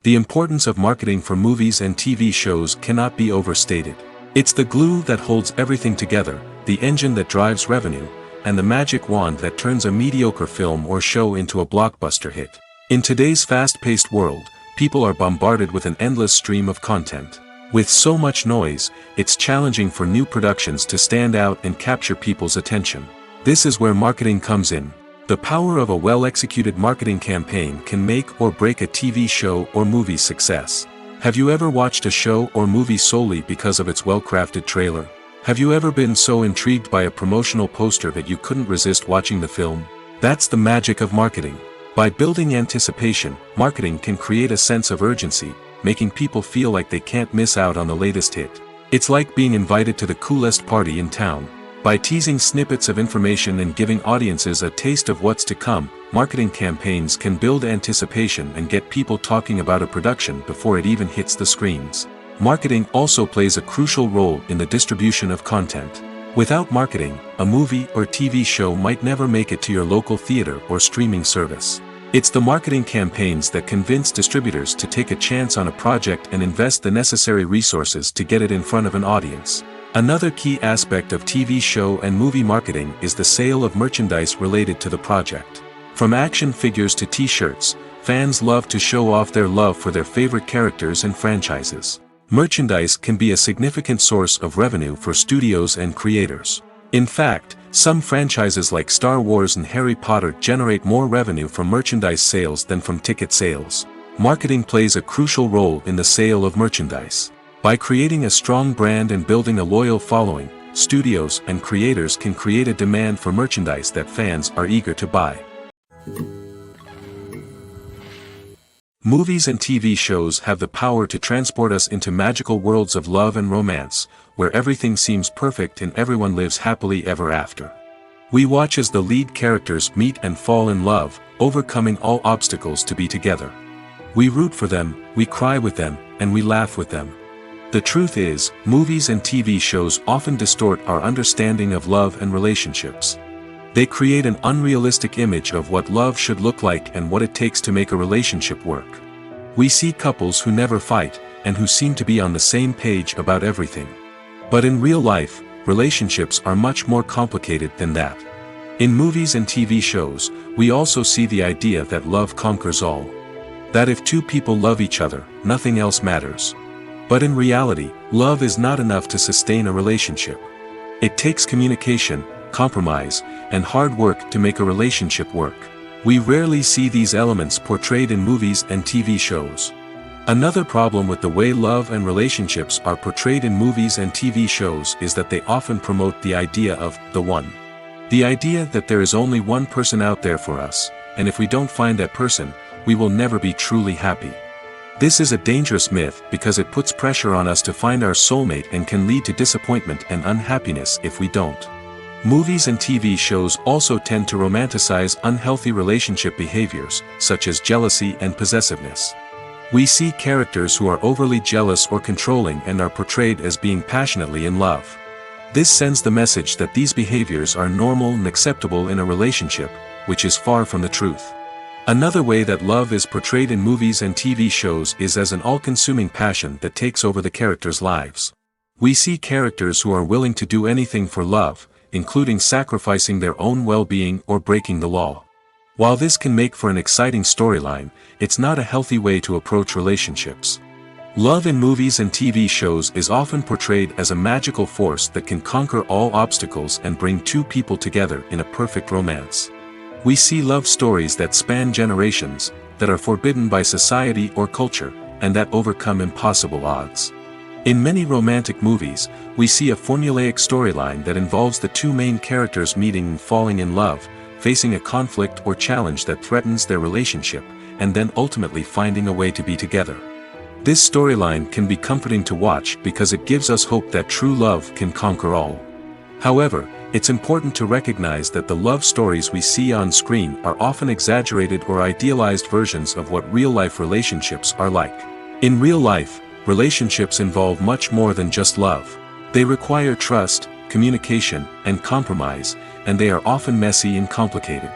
The importance of marketing for movies and TV shows cannot be overstated. It's the glue that holds everything together, the engine that drives revenue, and the magic wand that turns a mediocre film or show into a blockbuster hit. In today's fast-paced world, people are bombarded with an endless stream of content. With so much noise, it's challenging for new productions to stand out and capture people's attention. This is where marketing comes in. The power of a well-executed marketing campaign can make or break a TV show or movie's success. Have you ever watched a show or movie solely because of its well-crafted trailer? Have you ever been so intrigued by a promotional poster that you couldn't resist watching the film? That's the magic of marketing. By building anticipation, marketing can create a sense of urgency, making people feel like they can't miss out on the latest hit. It's like being invited to the coolest party in town. By teasing snippets of information and giving audiences a taste of what's to come, marketing campaigns can build anticipation and get people talking about a production before it even hits the screens. Marketing also plays a crucial role in the distribution of content. Without marketing, a movie or TV show might never make it to your local theater or streaming service. It's the marketing campaigns that convince distributors to take a chance on a project and invest the necessary resources to get it in front of an audience. Another key aspect of TV show and movie marketing is the sale of merchandise related to the project. From action figures to t-shirts, fans love to show off their love for their favorite characters and franchises. Merchandise can be a significant source of revenue for studios and creators. In fact, some franchises like Star Wars and Harry Potter generate more revenue from merchandise sales than from ticket sales. Marketing plays a crucial role in the sale of merchandise. By creating a strong brand and building a loyal following, studios and creators can create a demand for merchandise that fans are eager to buy. Movies and TV shows have the power to transport us into magical worlds of love and romance, where everything seems perfect and everyone lives happily ever after. We watch as the lead characters meet and fall in love, overcoming all obstacles to be together. We root for them, we cry with them, and we laugh with them. The truth is, movies and TV shows often distort our understanding of love and relationships. They create an unrealistic image of what love should look like and what it takes to make a relationship work. We see couples who never fight, and who seem to be on the same page about everything. But in real life, relationships are much more complicated than that. In movies and TV shows, we also see the idea that love conquers all. That if two people love each other, nothing else matters. But in reality, love is not enough to sustain a relationship. It takes communication, compromise, and hard work to make a relationship work. We rarely see these elements portrayed in movies and TV shows. Another problem with the way love and relationships are portrayed in movies and TV shows is that they often promote the idea of the one. The idea that there is only one person out there for us, and if we don't find that person, we will never be truly happy. This is a dangerous myth because it puts pressure on us to find our soulmate and can lead to disappointment and unhappiness if we don't. Movies and TV shows also tend to romanticize unhealthy relationship behaviors, such as jealousy and possessiveness. We see characters who are overly jealous or controlling and are portrayed as being passionately in love. This sends the message that these behaviors are normal and acceptable in a relationship, which is far from the truth. Another way that love is portrayed in movies and TV shows is as an all-consuming passion that takes over the characters' lives. We see characters who are willing to do anything for love, including sacrificing their own well-being or breaking the law. While this can make for an exciting storyline, it's not a healthy way to approach relationships. Love in movies and TV shows is often portrayed as a magical force that can conquer all obstacles and bring two people together in a perfect romance. We see love stories that span generations, that are forbidden by society or culture, and that overcome impossible odds. In many romantic movies, we see a formulaic storyline that involves the two main characters meeting and falling in love, facing a conflict or challenge that threatens their relationship, and then ultimately finding a way to be together. This storyline can be comforting to watch because it gives us hope that true love can conquer all. However, it's important to recognize that the love stories we see on screen are often exaggerated or idealized versions of what real-life relationships are like. In real life, relationships involve much more than just love. They require trust, communication, and compromise, and they are often messy and complicated.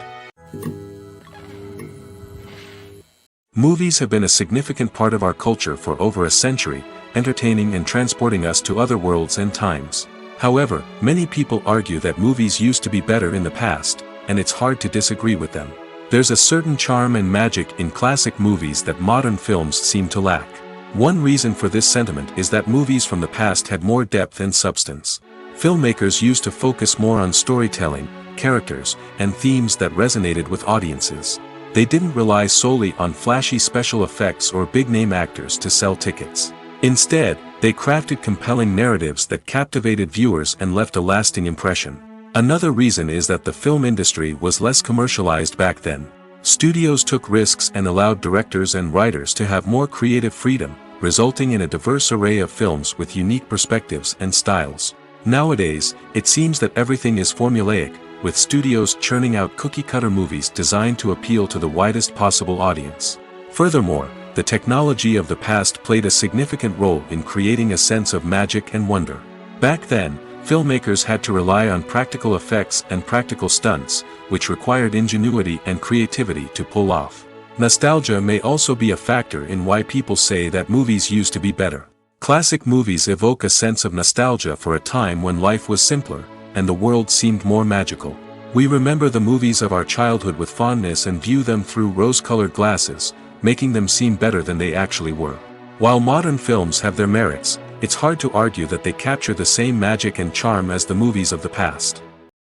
Movies have been a significant part of our culture for over a century, entertaining and transporting us to other worlds and times. However, many people argue that movies used to be better in the past, and it's hard to disagree with them. There's a certain charm and magic in classic movies that modern films seem to lack. One reason for this sentiment is that movies from the past had more depth and substance. Filmmakers used to focus more on storytelling, characters, and themes that resonated with audiences. They didn't rely solely on flashy special effects or big-name actors to sell tickets. Instead, they crafted compelling narratives that captivated viewers and left a lasting impression. Another reason is that the film industry was less commercialized back then. Studios took risks and allowed directors and writers to have more creative freedom, resulting in a diverse array of films with unique perspectives and styles. Nowadays, it seems that everything is formulaic, with studios churning out cookie-cutter movies designed to appeal to the widest possible audience. Furthermore, the technology of the past played a significant role in creating a sense of magic and wonder. Back then, filmmakers had to rely on practical effects and practical stunts, which required ingenuity and creativity to pull off. Nostalgia may also be a factor in why people say that movies used to be better. Classic movies evoke a sense of nostalgia for a time when life was simpler, and the world seemed more magical. We remember the movies of our childhood with fondness and view them through rose-colored glasses, making them seem better than they actually were. While modern films have their merits, it's hard to argue that they capture the same magic and charm as the movies of the past.